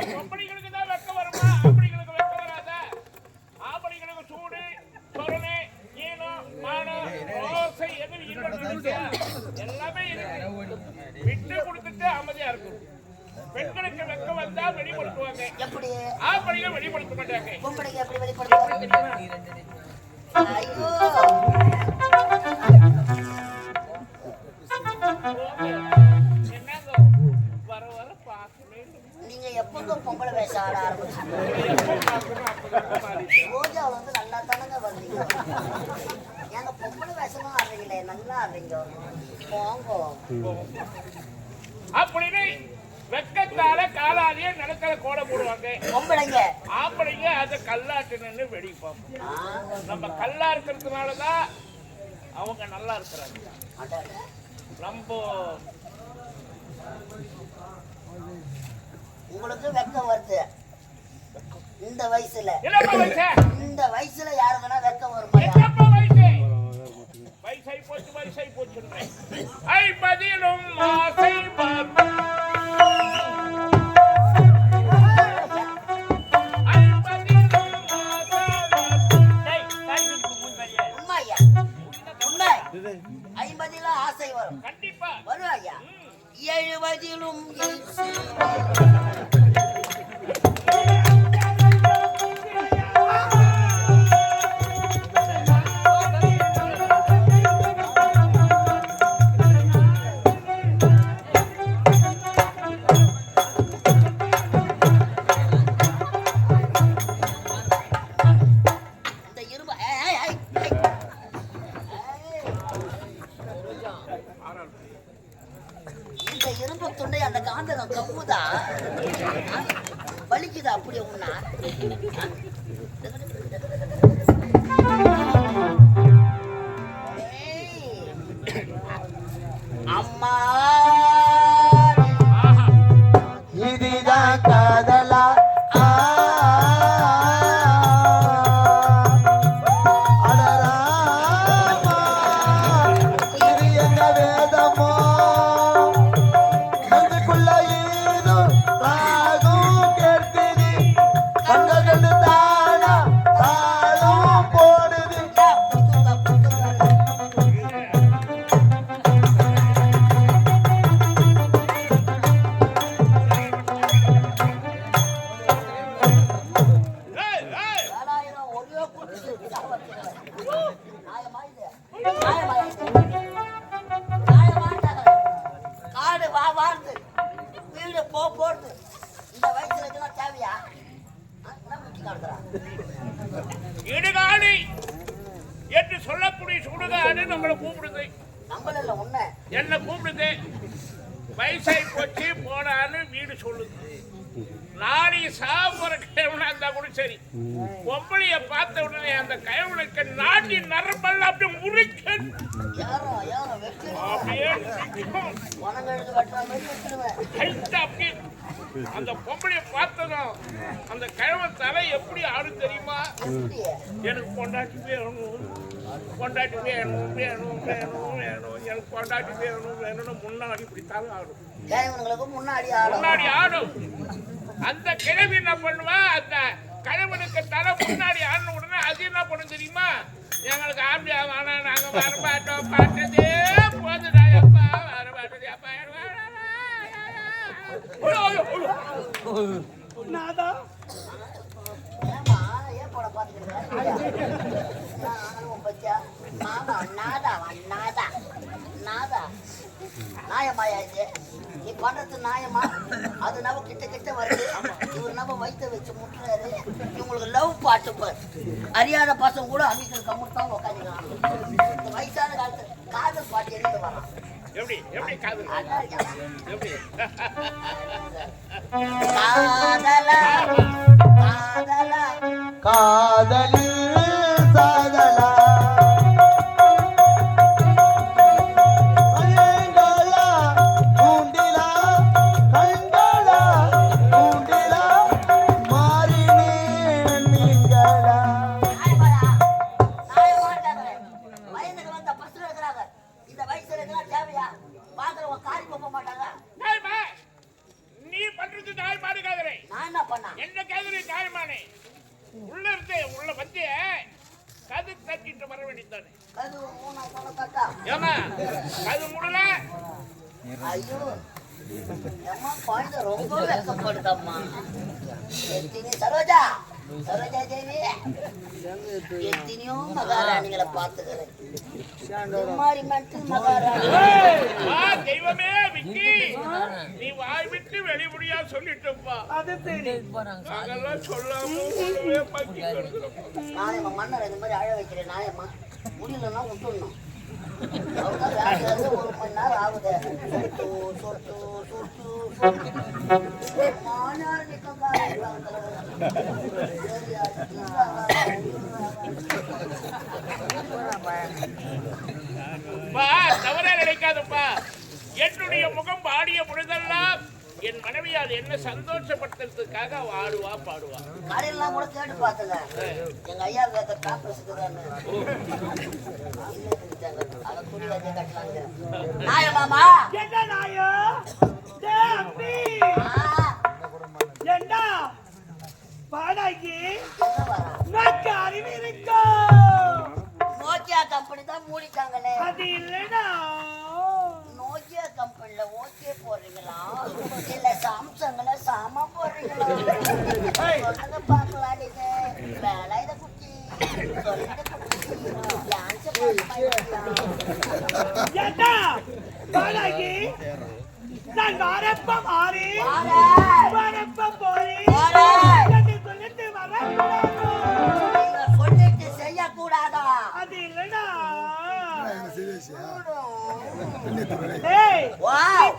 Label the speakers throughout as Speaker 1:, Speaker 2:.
Speaker 1: பொம்பளைங்களுக்கு தான் வெக்க வருமா? ஆம்பளைங்களுக்கு வெக்க வராதா? ஆம்பளைங்களுக்கு சூடு, சொரணை, ஈனம், மானம், ஓசை எது எல்லாமே இருக்கு. விட்டு கொடுத்துட்டு அமைதியா இருக்கும். பெண்களுக்கு வெக்க வந்தா வெளிப்படுத்துவாங்க. எப்படி? ஆம்பளைங்க வெளிப்படுத்த மாட்டாங்க. பொம்பளைங்க எப்படி வெளிப்படுத்துவாங்க? ஐயோ நீங்க எப்பங்க பொம்பளை வேஷ ஆட ஆரம்பிச்சீங்க? ரோஜா வந்து நல்லா தானங்க வந்தீங்க. ஏங்க பொம்பளை வேஷமா ஆடுறீங்களே, நல்லா ஆடுறீங்க. போங்க அப்படின்னு வெக்கத்தால காலாலேயே நடக்கிற கோடை போடுவாங்க பொம்பளைங்க. ஆம்பளைங்க அதை கல்லாட்டுன்னு வெடிப்பாங்க. நம்ம கல்லா இருக்கிறதுனாலதான் அவங்க நல்லா இருக்கிறாங்க. ரொம்ப உங்களுக்கு வெக்கம் வருது இந்த வயசுல. இந்த வயசுல யாருக்குன்னா வெக்கம் வருமா? வயசாய் போச்சு, வயசாய் போச்சு. ஐம்பதிலும் ஆசை ஐம்பதிலும் ஆசை வரும். கண்டிப்பா வரும் ஐயா. 70லும் வலிக்குதா அப்படியே உன்னா? அம்மா இதுதான் காதலா? இடுகாடு என்று சொல்லக்கூடிய சுடுகாடு நம்மளை கூப்பிடுது. என்ன கூப்பிடுது? வயசாய் போச்சு போனான்னு வீடு சொல்லுது. நாடி சாப்பிட்ற கயவனா இருந்தா கூட சரி, பொம்பளைய பார்த்த உடனே அந்த கயவனுக்கு நாட்டி நரம்பெல்லாம் அப்படியே முறிக்க அப்படியே அந்த பொம்பளைய பார்த்ததும் அந்த கயவன் தலை எப்படி ஆடும் தெரியுமா? எனக்கு பொண்டாட்டி வேணும், பொண்டாட்டி வேணும், வேணும், வேணும், வேணும், எனக்கு பொண்டாட்டி வேணும் வேணும்னு முன்னாடி இப்படித்தான் ஆடும். முன்னாடி ஆடும். அந்த கிழவி என்ன பண்ணுவா? அந்த கழவனுக்கு தலை முன்னாடி ஆடின உடனே அது என்ன பண்ணும் தெரியுமா? எங்களுக்கு ஆம்பியா வேணா, நாங்க வரமாட்டோம், பார்த்ததே போதுடாப்பா, வரமாட்டதே அப்பா. நாயமாயா இது? நீ பண்றது நாயமா? அது நம்ம கிட்ட கிட்ட வருது. இவர் நம்ம வயிற்ற வச்சு முட்டுறாரு. இவங்களுக்கு லவ் பாட்டு பாரு. அறியாத பசங்க கூட அமைக்கிற கம்முத்தான் உட்காந்துக்கலாம். இந்த வயசான காலத்து காதல் பாட்டு எழுந்து வரான். எப்படி எப்படி காதல்? எப்படி காதலா காதலா காதலி சாதலா நீ பண்ற கொடுத்து நியாயமானு கேக்குறேன்.
Speaker 2: நான் என்ன பண்ணா?
Speaker 1: என்ன கேக்குறேன் நியாயமானே? உள்ள இருந்து உள்ள வந்து கது தட்டிட்டு வர வேண்டியதானே.
Speaker 2: கது மூணா போன கட்டா.
Speaker 1: ஏமா கது முடல.
Speaker 2: ஐயோ அம்மா பாய்த ரொம்ப வெக்கப்படுதம்மா. எத்தினி சரோஜா சரோஜா தேவி எத்தனையோ மகாராணிகளை பார்த்துக்கிறேன். மாதிரி மட்டும் மகாராணி
Speaker 1: தெய்வமே விக்கி நீ வாய் விட்டு வெளிப்படியா சொல்லிட்டப்பா. அது சரி அதெல்லாம் சொல்லாம
Speaker 2: நாயம்மா மன்னர் இந்த மாதிரி அழ வைக்கிறேன். நாயம்மா முடியலன்னா விட்டுடணும். ஒரு மணி நேரம் ஆகுது. சொட்டு சொட்டு சொட்டு மாநாடு
Speaker 1: தவறா நினைக்காதப்பா. என்னுடைய முகம் பாடிய பொழுதெல்லாம் என் மனைவியால் என்ன சந்தோஷப்படுத்துறதுக்காக ஆடுவா பாடுவா.
Speaker 2: கடையெல்லாம் கூட கேட்டு பார்த்துங்க. எங்க ஐயா கேட்ட காப்பீசுக்குதான்னு அதை துணி வச்சு கட்டலாங்க. நாயமாமா
Speaker 3: என்ன நாயோ என்ன பாடாக்கி நோக்கி அறிவு இருக்கோ.
Speaker 2: நோக்கியா கம்பெனி தான் மூடிட்டாங்களே.
Speaker 3: அது இல்லைனா
Speaker 2: நோக்கியா கம்பெனில ஓகே போடுறீங்களா இல்ல சாம்சங்ல சாமா போடுறீங்களா? சொல்லுங்க பாக்கலாம். நீங்க வேலை இதை குட்டி சொல்லுங்க
Speaker 3: என்ன பாடாக்கி நான் வரப்ப மாறி வரப்ப போறி சொல்லிட்டு வர
Speaker 2: சொல்லிட்டு செய்யக்கூடாதா?
Speaker 3: அது இல்லைனா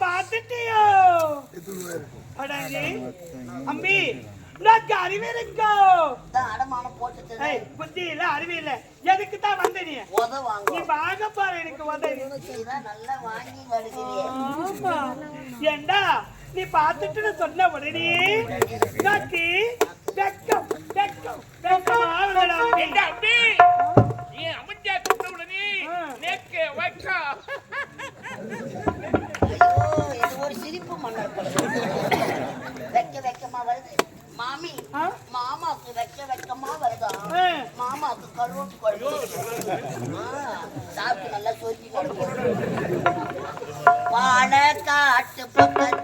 Speaker 3: பாத்துட்டியோ அம்பி உனக்கு அறிவு இருக்கோ?
Speaker 2: அடமானம் போட்டு
Speaker 3: புத்தி இல்ல அறிவு இல்ல. எதுக்கு தான் வந்த நீ? நீ வாங்க பாரு எனக்கு வந்த
Speaker 2: நல்லா வாங்கி வருகிறேன்.
Speaker 3: ஏண்டா நீ பாத்துட்டு சொன்ன உடனே நாக்கி வெக்கம் வெக்கம் வெக்கம்
Speaker 1: அப்படி நீ அமைச்சா கூப்பிட்ட உடனே நேக்க வைக்கா.
Speaker 2: இது ஒரு சிரிப்பு மன்னர் வெக்க வெக்கமா வருது. மாமி மாமாக்கு வெக்க வெக்கமா வருதா? மாமாக்கு கருவாட்டு குழம்பு சாப்பிட்டு நல்லா சொருக்கி பாலக்காட்டு பக்கத்தில்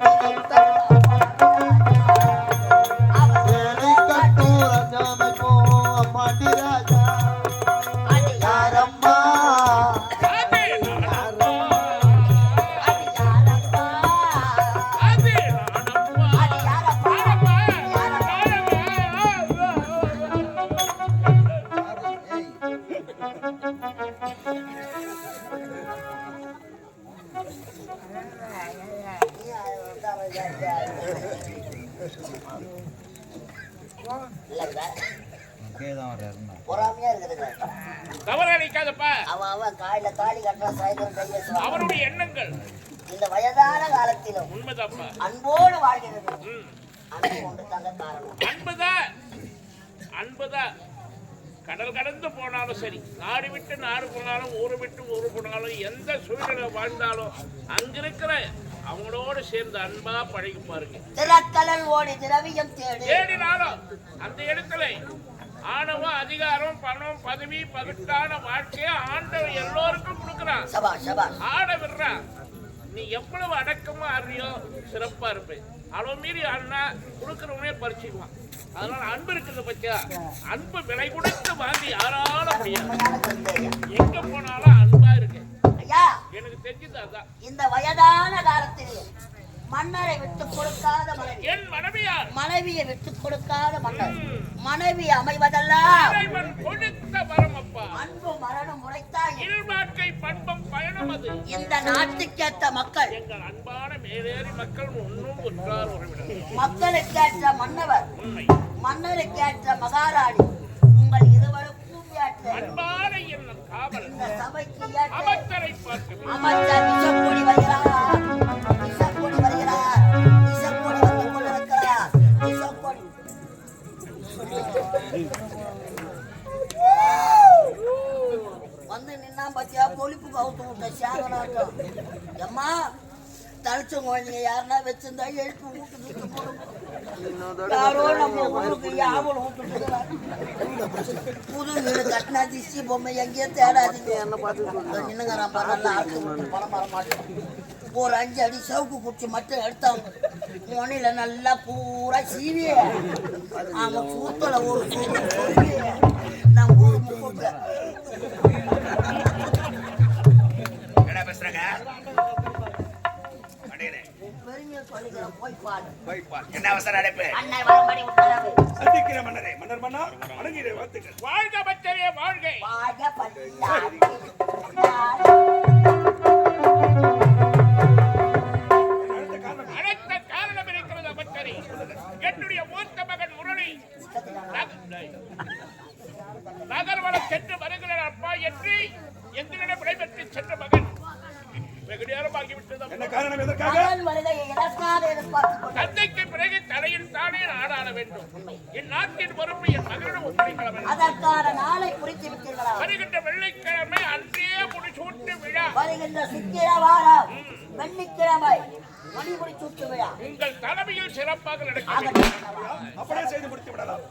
Speaker 2: பொறாமையா இருக்குது.
Speaker 1: தவறா நினைக்காதப்பா.
Speaker 2: அவன் காயில தாலி கட்டுறா சாயந்தரம்
Speaker 1: அவருடைய எண்ணங்கள்
Speaker 2: இந்த வயதான காலத்திலும்
Speaker 1: உண்மைதாப்பா
Speaker 2: அன்போடு வாழ்கிறது. அன்பு கொண்டு தாங்க காரணம். அன்புதான்
Speaker 1: கடல் கடந்து போனாலும் சரி, நாடு விட்டு நாடு போனாலும் ஊரு விட்டு ஊரு போனாலும் எந்த சூழ்நிலை வாழ்ந்தாலும் அங்கிருக்கிற அவங்களோட சேர்ந்து அன்பா பழகி பாருங்க.
Speaker 2: திறக்கடல் ஓடி திரவியம்
Speaker 1: தேடினாலும் அந்த இடத்துல ஆணவம் அதிகாரம் பணம் பதவி பகுத்தான வாழ்க்கையை ஆண்டவன் எல்லோருக்கும் கொடுக்குறான். ஆட விடுறான். நீ எவ்வளவு அடக்கமா ஆடுறியோ சிறப்பா இருப்பேன். அளவு மீறி ஆடினா கொடுக்கறவனே பறிச்சுக்குவான். அதனால அன்பு இருக்குது பத்தியா, அன்பு விலை கொடுத்து வாங்கி யாரால முடியாது. எங்க போனாலும் அன்பா இருக்கு. எனக்கு தெரிஞ்சது அதான்.
Speaker 2: இந்த வயதான காலத்தில் மன்னரை விட்டு கொடுக்காத மனைவி,
Speaker 1: என் மனைவியார்
Speaker 2: மனைவியை விட்டு கொடுக்காத மன்னர், மனைவி அமைவதெல்லாம்
Speaker 1: கொடுத்த வரம் அப்பா.
Speaker 2: அன்பு மரணம் முறைத்தாய்
Speaker 1: வாழ்க்கை பண்பம் பயணம் அது.
Speaker 2: இந்த நாட்டுக்கேற்ற மக்கள்
Speaker 1: எங்கள் அன்பான மேலேறி மக்கள் ஒன்றும் ஒன்றார் உறவினர்.
Speaker 2: மக்களுக்கேற்ற மன்னவர், மன்னருக்கேற்ற மகாராணி, உங்கள் இருவருக்கும்
Speaker 1: அன்பான எண்ணம் காவல்.
Speaker 2: இந்த சபைக்கு
Speaker 1: அமைச்சரை பார்க்க
Speaker 2: அமைச்சர் விஷப்பொடி வருகிறார், விஷப்பொடி வருகிறார், விஷப்பொடி வந்து கொண்டிருக்கிறார். விஷப்பொடி வந்து நின்னா பத்தியா கொழுப்பு கவுத்து விட்ட சேகனாட்டம். அம்மா தலிச்ச குழந்தைங்க யாருன்னா வச்சிருந்தா எழுப்பி ஊட்டு யாரோ நம்ம ஊருக்கு யாவல் ஊட்டு புது வீடு கட்டினா திசி பொம்மை எங்கேயோ தேடாதீங்க என்ன பார்த்து நின்னுங்கிறான் நல்லா ஆட்டு பணம் வர மாட்டேன் ஒரு 5 அடி சவுக்கு குச்சி மட்டும் எடுத்தாங்க மொனில நல்லா பூரா சீவிய அவன் சூத்தல ஒரு சூவி நான் ஊரு முப்ப
Speaker 1: என்ன பேசுறாங்க
Speaker 2: பெருமையா சொல்லிக்கிறேன் போய் பாரு
Speaker 1: என்ன அவசரம் அடைப்பு
Speaker 2: அண்ணன் வரம்படி உத்தரவு
Speaker 1: சந்திக்கிற மன்னரே மன்னர் வணங்குகிற வாழ்த்துக்கள் வாழ்க பச்சரியே வாழ்க
Speaker 2: வாக பல்லாரி
Speaker 1: அனைத்த காரணம் இருக்கிறது பச்சரி என்னுடைய மூத்த மகன் முரளி நகர்வளம் சென்று வருகிறார் அப்பா என்று எங்களிடம் விடைபெற்று சென்ற மகன் வெகு நேரமாகிவிட்டது என்ன காரணம் எதற்காக தந்தைக்கு பிறகு தலையில் தானே நாடாட வேண்டும் என் நாட்டின் பொறுப்பு என் மகனிடம் ஒப்படைக்க வேண்டும்
Speaker 2: அதற்கான நாளை குறித்து விட்டீர்களா
Speaker 1: வருகின்ற வெள்ளிக்கிழமை அன்றே முடிசூட்டு விழா
Speaker 2: வருகின்ற சுக்கிரவாரம் வெள்ளிக்கிழமை மணிமுடி சூட்டு விழா
Speaker 1: உங்கள் தலைமையில் சிறப்பாக நடக்கும் அப்படியே செய்து முடித்து விடலாம்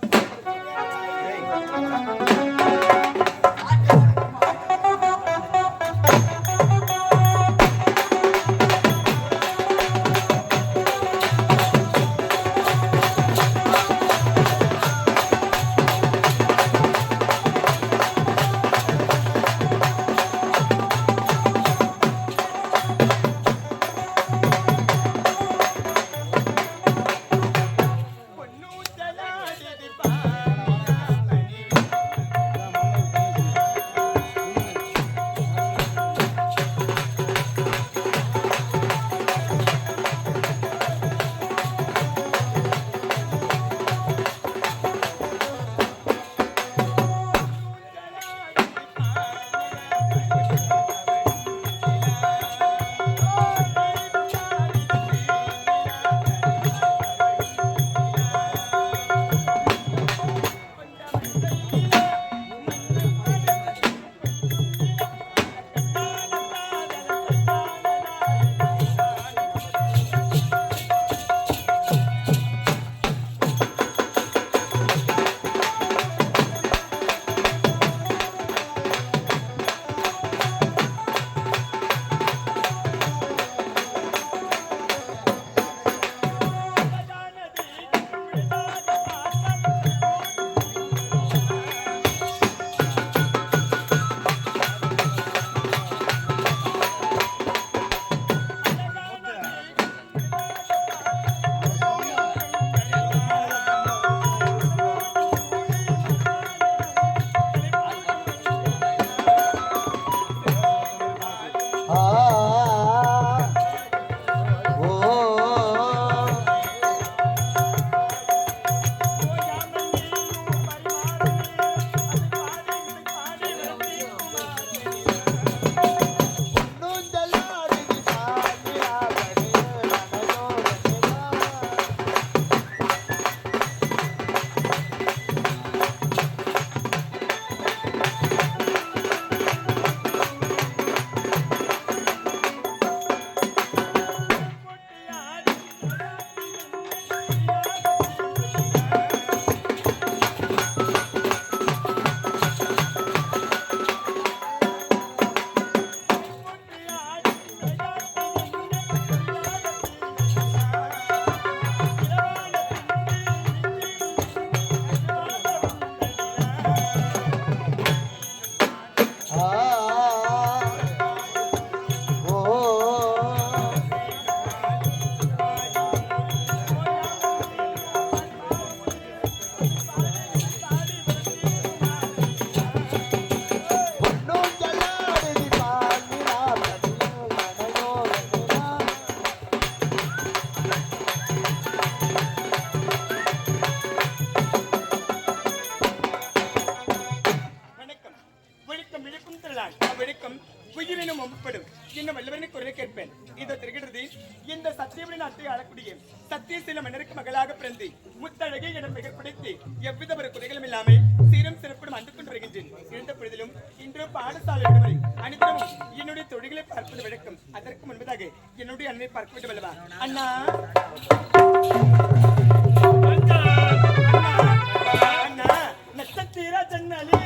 Speaker 1: உயிரினும் ஒம்பப்படும் இன்னும் வல்லவனை குரலை கேட்பேன். இதோ தெரிகிறது இந்த சத்தியவனின் அத்தை ஆளக்கூடிய சத்திய சில மன்னருக்கு மகளாக பிறந்து முத்தழகை என பெயர் பிடித்து எவ்வித ஒரு குறைகளும் இல்லாமல் சீரும் சிறப்புடன் வந்து கொண்டு வருகின்றேன். இருந்த பொழுதிலும் இன்று பாடசாலை விடுமுறை அனைத்தும் என்னுடைய தொழில்களை பார்ப்பது வழக்கம். அதற்கு முன்பதாக என்னுடைய
Speaker 3: என்னை பார்க்க வேண்டும் அல்லவா அண்ணா அண்ணா நட்சத்திர ஜன்னலில்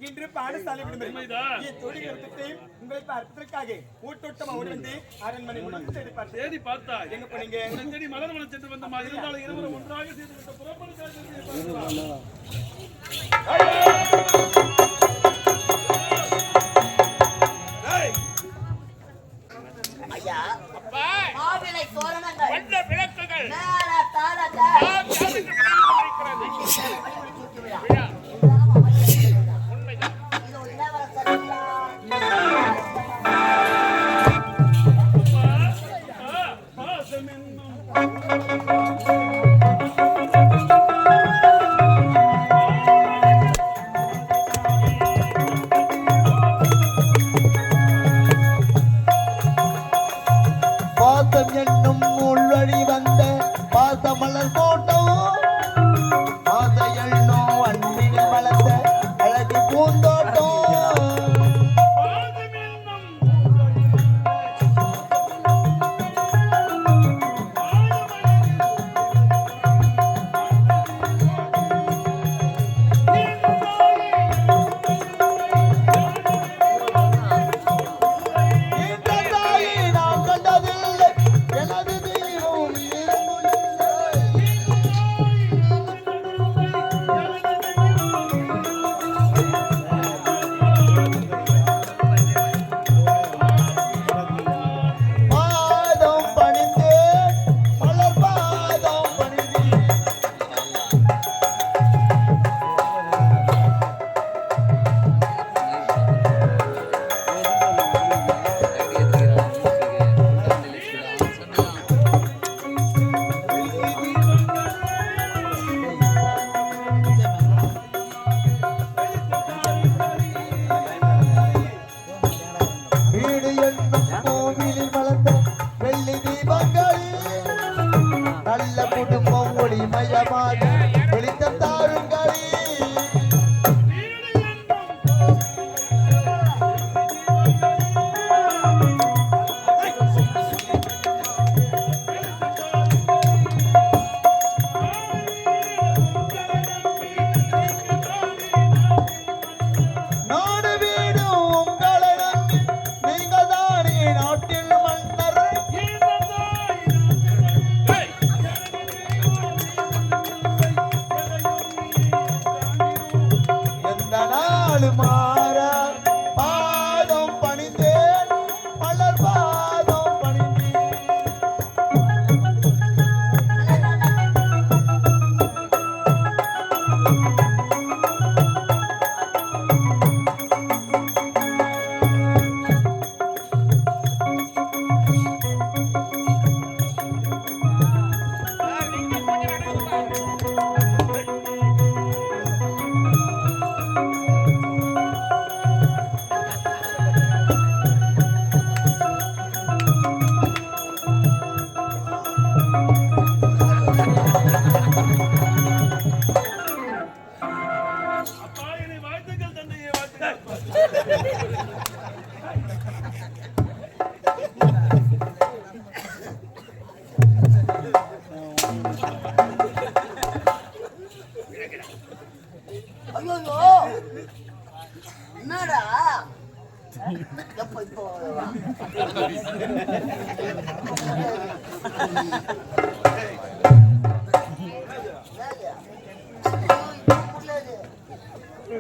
Speaker 3: இன்று பாடசாலை விடுமுறை உங்களை பார்ப்பதற்காக ஊட்டோட்டமா ஓடி வந்து அரண்மனை தேடி பார்த்தா எங்க போனீங்க தேடி மலர்வனம் சென்று வந்த மாதிரி இருந்தாலும் இருவரும் ஒன்றாக சேர்ந்து புறப்படு
Speaker 2: ஐயா
Speaker 1: அப்பா
Speaker 2: மாவிலை தோரணங்கள்
Speaker 1: வண்ண விளக்குகள்
Speaker 2: மேல தாளத்தை
Speaker 1: விழா
Speaker 4: பாசம் என்னும் உள்வழி வந்த பாசமலர் போட்டோம் பாச எண்ணும் அன்பில் வளர்ந்த அழகு பூந்தோட்டம்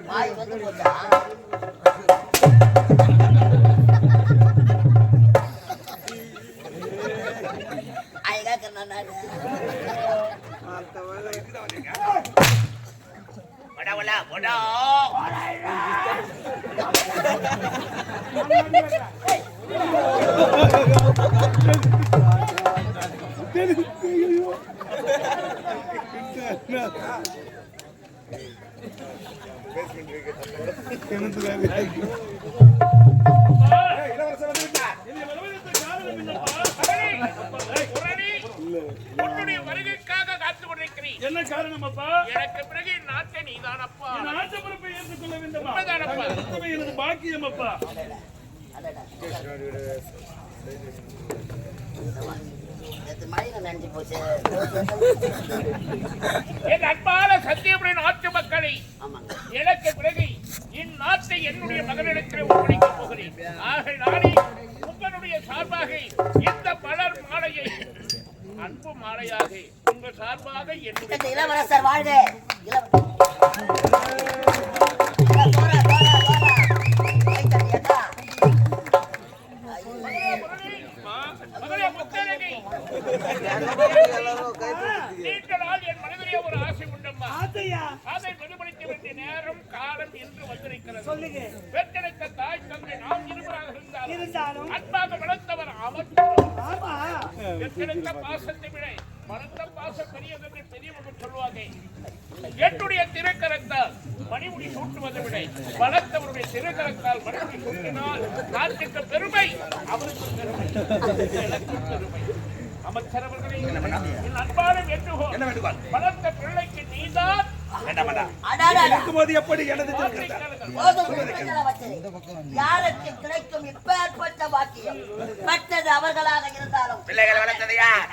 Speaker 2: வாய் வந்து போச்சா? அழகா கண்ணா நானு.
Speaker 1: வடவலா வடா உன்னுடைய வருகைக்காக காத்துக் கொண்டிருக்கிறேன்.
Speaker 3: என்ன காரணம் அப்பா?
Speaker 1: எனக்கு பிறகு நாட்டை நீதானப்பா.
Speaker 3: நாட்டு பொறுப்பை ஏற்றுக்கொள்ள வேண்டுமா?
Speaker 1: உண்மைதானப்பா.
Speaker 3: எனது பாக்கியம் அப்பா.
Speaker 2: மழையில நன்றி போச்சு.
Speaker 1: என் அன்பான சத்தியமுடைய நாட்டு மக்களை
Speaker 2: ஆமாங்க.
Speaker 1: எனக்கு பிறகு இந்நாட்டை என்னுடைய மகனிடத்தில் ஒப்படைக்கப் போகிறேன். ஆகையினாலே உங்களுடைய சார்பாக இந்த மலர் மாலையை அன்பு மாலையாக உங்கள் சார்பாக என்னுடைய
Speaker 2: இந்த இளவரசர் வாழ்க.
Speaker 1: மகளே முத்தழகி, நீண்ட நாள் என் மனதிலே ஒரு ஆசை உண்டம்மா. அதை பிரதிபலிக்க வேண்டிய நேரம் காலம் என்று வந்திருக்கிறது. பெற்றெடுத்த தாய் தந்தை நாம் இருவராக இருந்தாலும் அன்பாக வளர்த்தவர் அவர். பெற்றெடுத்த பாசத்தை விட வளர்த்த பாசம் பெரியது என்று பெரியவர்கள் சொல்லுவாங்க. என்னுடைய திருக்கரத்தால் மணிமுடி சூட்டுவதை விட வளர்த்தவருடைய திருக்கரத்தால் மணிமுடி சூட்டினால் நாட்டுக்கு பெருமை, அவருக்கு பெருமை, எனக்கு பெருமை. அமைச்சர் அவர்களே, என் அன்பான வேண்டுகோள், வளர்த்த பிள்ளைக்கு நீதான்
Speaker 3: இருக்கும்போது எப்படி எனது
Speaker 2: யாருக்கு கிடைக்கும் இப்பேற்பட்ட பாக்கியம் பெற்றது அவர்களாக இருந்தாலும்
Speaker 1: பிள்ளைகளை வளர்த்தது யார்?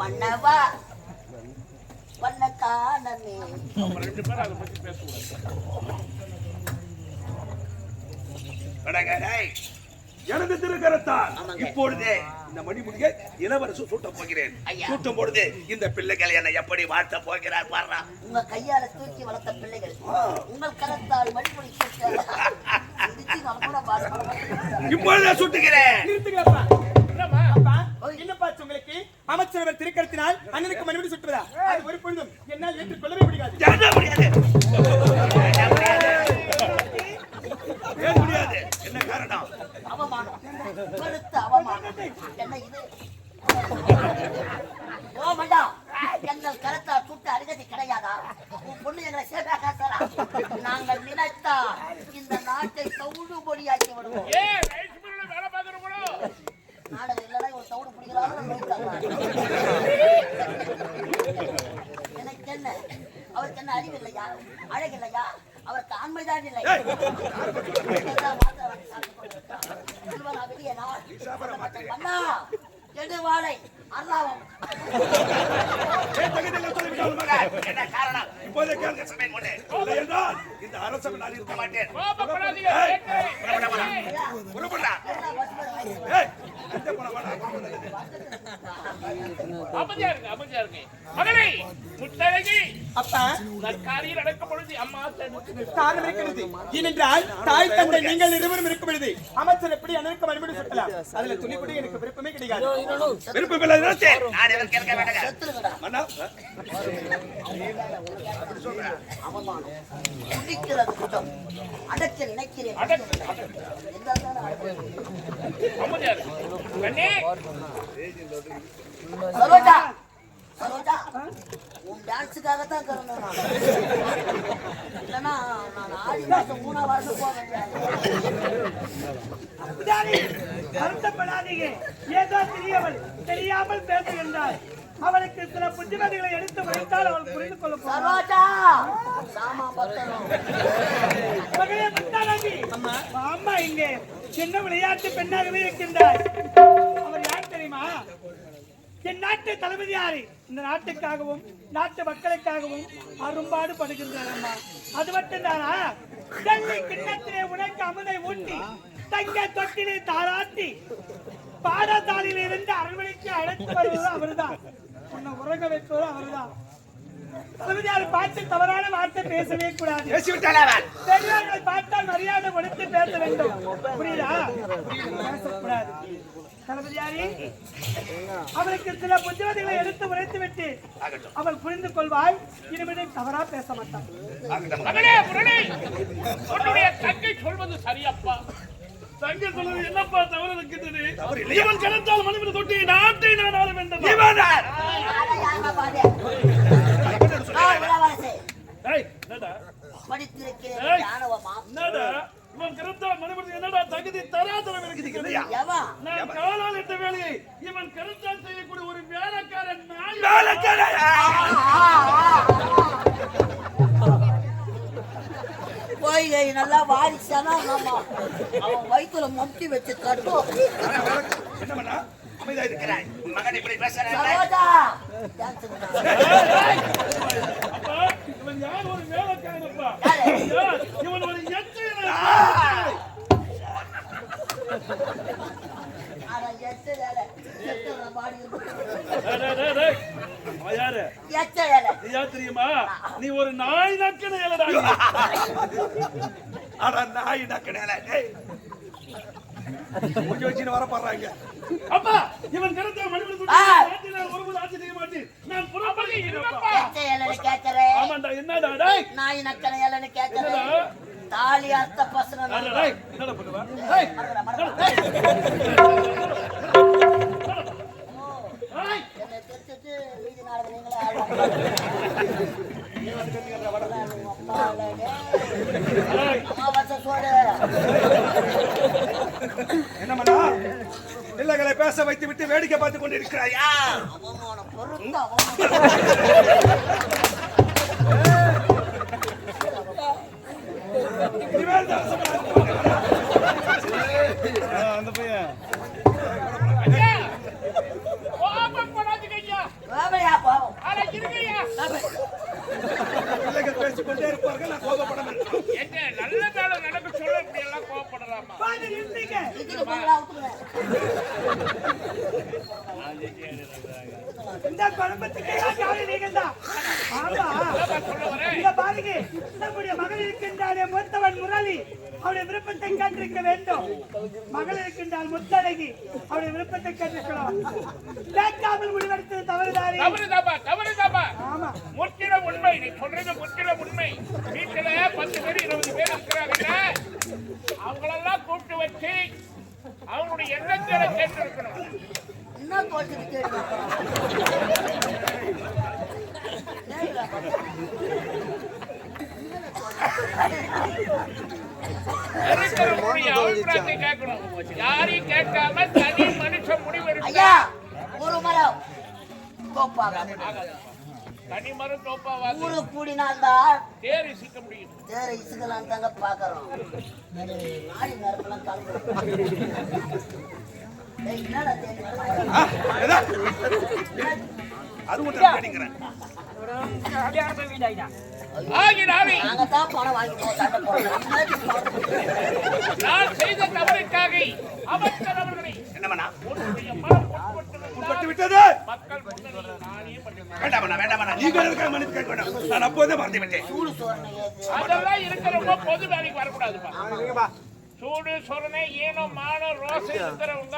Speaker 2: மன்னவா வண்ணக்கானமே.
Speaker 1: ரெண்டு பேரும் அதை பத்தி பேசுவாங்க.
Speaker 3: எனது திருக்கரத்தால்
Speaker 2: ஆமாங்க.
Speaker 3: இப்பொழுதே இந்த மணிமுடியை இளவரசு சூட்ட போகிறேன்.
Speaker 2: ஐயா.
Speaker 3: சூட்டும் பொழுது இந்த பிள்ளைகள் என்னை எப்படி வாழ்த்த போகிறார் பாருடா.
Speaker 2: உங்க கையால தூக்கி வளர்த்த பிள்ளைகள் உங்கள் கரத்தால் மணிமுடி
Speaker 3: இப்பொழுதே சுட்டுகிறேன்.
Speaker 5: உங்களுக்கு அமைச்சரவர் திருக்கரத்தினால் அண்ணனுக்கு மணிமுடி சுட்டுவதா? அது ஒரு பொழுதும் என்னால் ஏற்றுக்கொள்ளவே முடியாது.
Speaker 3: முடியாது. என்ன காரணம்?
Speaker 2: அவமானம், பெருத்த அவமானம். என்ன இது? ஓ மண்டா, எங்கள் கரத்தால் சுட்ட அருகதை கிடையாதா? உன் பொண்ணு எங்களை சேதாக்காசரா? நாங்கள் நினைத்தா இந்த நாட்டை தவுடு பொடியாக்கி விடுவோம்.
Speaker 1: வேலை பார்க்கணும்.
Speaker 2: நாடகம் இல்லைன்னா ஒரு தவுடு பிடிக்கிறாங்க. எனக்கு என்ன, அவருக்கு என்ன அறிவு இல்லையா, அழகு இல்லையா, அவருக்கு ஆண்மைதான் இல்லை. வாழை அல்லாவும்
Speaker 1: என்ன காரணம்?
Speaker 3: இப்போதே கேளுங்க சபையின் முன்னே. இல்லை என்றால் இந்த அரசன் நான் இருக்க மாட்டேன்.
Speaker 1: கோபப்படாதீங்க.
Speaker 3: புறப்படுடா.
Speaker 1: அமைதியா இருங்க. மகளே முத்தழகி,
Speaker 5: அப்பா
Speaker 1: நற்காரியில் நடக்கும் பொழுது அம்மா தடுத்து
Speaker 5: காரணம் இருக்கிறது. ஏனென்றால் தாய் தந்தை நீங்கள் இருவரும் இருக்கும் பொழுது அமைச்சர் எப்படி அண்ணனுக்கு மணிமுடி சுட்டலாம்? அதுல துணி கூட எனக்கு விருப்பமே கிடையாது.
Speaker 3: விருப்பம் இல்லை. நான் எதற்கு கேட்க வேண்டாம். மன்னா
Speaker 2: அவமானம் குடிக்கிறது குற்றம். அடக்க நினைக்கிறேன்.
Speaker 1: அமைதியா இருக்கு. கண்ணே,
Speaker 2: சரோஜா, சரோஜா, உன் டான்ஸுக்காகத்தான் கறந்தேன் நான். இல்லைன்னா நான் 6 மாசம் 3 வருஷம் போக வேண்டியது.
Speaker 5: வருத்தப்படாதீங்க. ஏதோ தெரியாமல் பேசுகின்றார். அவளுக்கு சில புத்திமதிகளை எடுத்து வைத்தால் அவள் புரிந்து கொள்ளும்.
Speaker 2: சரோஜா, சாமா பத்தரும்.
Speaker 5: அம்மா இங்கே சின்ன விளையாட்டு பெண்ணாகவே இருக்கின்றார். அவர் யார் தெரியுமா? என் நாட்டு தளபதி யாரு? இந்த நாட்டுக்காகவும் நாட்டு மக்களுக்காகவும் அரும்பாடு படுகின்றார் அம்மா. அது மட்டும் தானா? டெல்லி கிண்ணத்திலே உனக்கு அமுதை ஊட்டி தங்க தொட்டிலை தாராட்டி பாடசாலையில் இருந்து அரண்மனைக்கு அழைத்து வருவது அவர்தான். உன்னை உறங்க வைப்பது அவர்தான். தளபதியாரை பார்த்து தவறான வார்த்தை பேசவே கூடாது. பெரியவர்களை பார்த்தால் மரியாதை கொடுத்து பேச வேண்டும். புரியுதா? பேசக்கூடாது. தளபதியாரே, அவருக்கு சில புத்திமதிகளை எடுத்து உரைத்து விட்டு அவள் புரிந்து கொள்வாள். இனிமேல் தவறா பேச மாட்டான்.
Speaker 1: மகனே முரணி, உன்னுடைய தங்கை சொல்வது சரியப்பா.
Speaker 3: தங்கை சொல்வது என்னப்பா தவறு இருக்கின்றது? இவன் கருத்தால் மணிமணி தொட்டி நாட்டை நான் ஆள வேண்டும். இவன் கருத்தால் மணிமணி என்னடா தகுதி தராதரம் இருக்குது. நான் காலால் இட்ட வேலையை இவன் கருத்தால் செய்யக்கூடிய ஒரு வேலைக்காரன்
Speaker 2: கோயிலை நல்லா வாரிசானா அவன் வயிற்றுல மொட்டி வச்சு கட்டும்.
Speaker 3: என்ன பண்ணா அமைதியா இருக்கிறாய் மகன் இப்படி பேசுறான். அப்பா இவன் யார் ஒரு வேலைக்காரன் அப்பா. இவன் ஒரு தெரியுமா? நீ ஒரு நாய் நக்கன நாய் நக்கன வர பாடுறாங்க. அப்பா இவன் கருத்தை மனிதன் ஒருபோது ஆட்சி செய்ய மாட்டேன். நான் ஆமாண்டா. என்னடா
Speaker 2: நாய் நக்கன கேட்கிறேன். தாலி அர்த்த பசங்க
Speaker 3: என்னடா பண்ணுவா? என்னமண்ணா பிள்ளைகளை பேச வைத்து விட்டு வேடிக்கை பார்த்து கொண்டிருக்கிறாயா? அந்த பையன் பேசிக்கொண்டே இருப்பார்கள். நான் கோபப்பட மாட்டேன்.
Speaker 1: நல்ல வேலை நடக்க சொல்ல இப்படி எல்லாம் கோபப்படலாமா?
Speaker 5: இந்த குடும்பத்துக்கு நீங்கள் தான். ஆமா இங்க பாருங்க, நம்முடைய மகள் இருக்கின்றானே மூத்தவன் முரளி, அவருடைய விருப்பத்தை கேட்டிருக்க வேண்டும். மகள் இருக்கின்றால் முத்தழகி, அவருடைய விருப்பத்தை கேட்டிருக்கலாம். கேட்காமல் முடிவெடுத்தது தவறுதாரி.
Speaker 1: தவறுதாப்பா.
Speaker 5: ஆமா
Speaker 1: முற்றிலும் உண்மை. நீ சொல்றது முற்றிலும் உண்மை. வீட்டுல 10 பேர் 20 பேர் இருக்கிறாங்க. அவங்களெல்லாம் கூப்பிட்டு வச்சு அவங்களுடைய எண்ணத்தை கேட்டு இருக்கணும்.
Speaker 2: என்ன தோற்றிருக்கு
Speaker 1: அபிப்பிராயத்தை கேட்கணும். யாரையும் கேட்காம தனி மனுஷன் முடிவெடுக்க.
Speaker 2: ஒரு மரம்
Speaker 1: தனி மரம் தோப்பாவாது.
Speaker 2: ஊரு கூடினால்தான்
Speaker 1: தேர் இசிக்க முடியும்.
Speaker 2: தேரை இசுக்கலாம் தாங்க பாக்குறோம். நாடி நேரம்லாம் என்னடா
Speaker 3: அது மட்டும் கேட்கிறேன்.
Speaker 1: நான் செய்த தவறுக்காக அமைச்சர் அவர்களை
Speaker 3: விட்டது
Speaker 1: மக்கள்
Speaker 3: நான் அப்போதே மறந்து விட்டேன்.
Speaker 1: அதெல்லாம் இருக்கிறவங்க பொது வேலைக்கு வரக்கூடாதுப்பா. சூடு சொரணை ஈனம் மானம் ரோசை இருக்கிறவங்க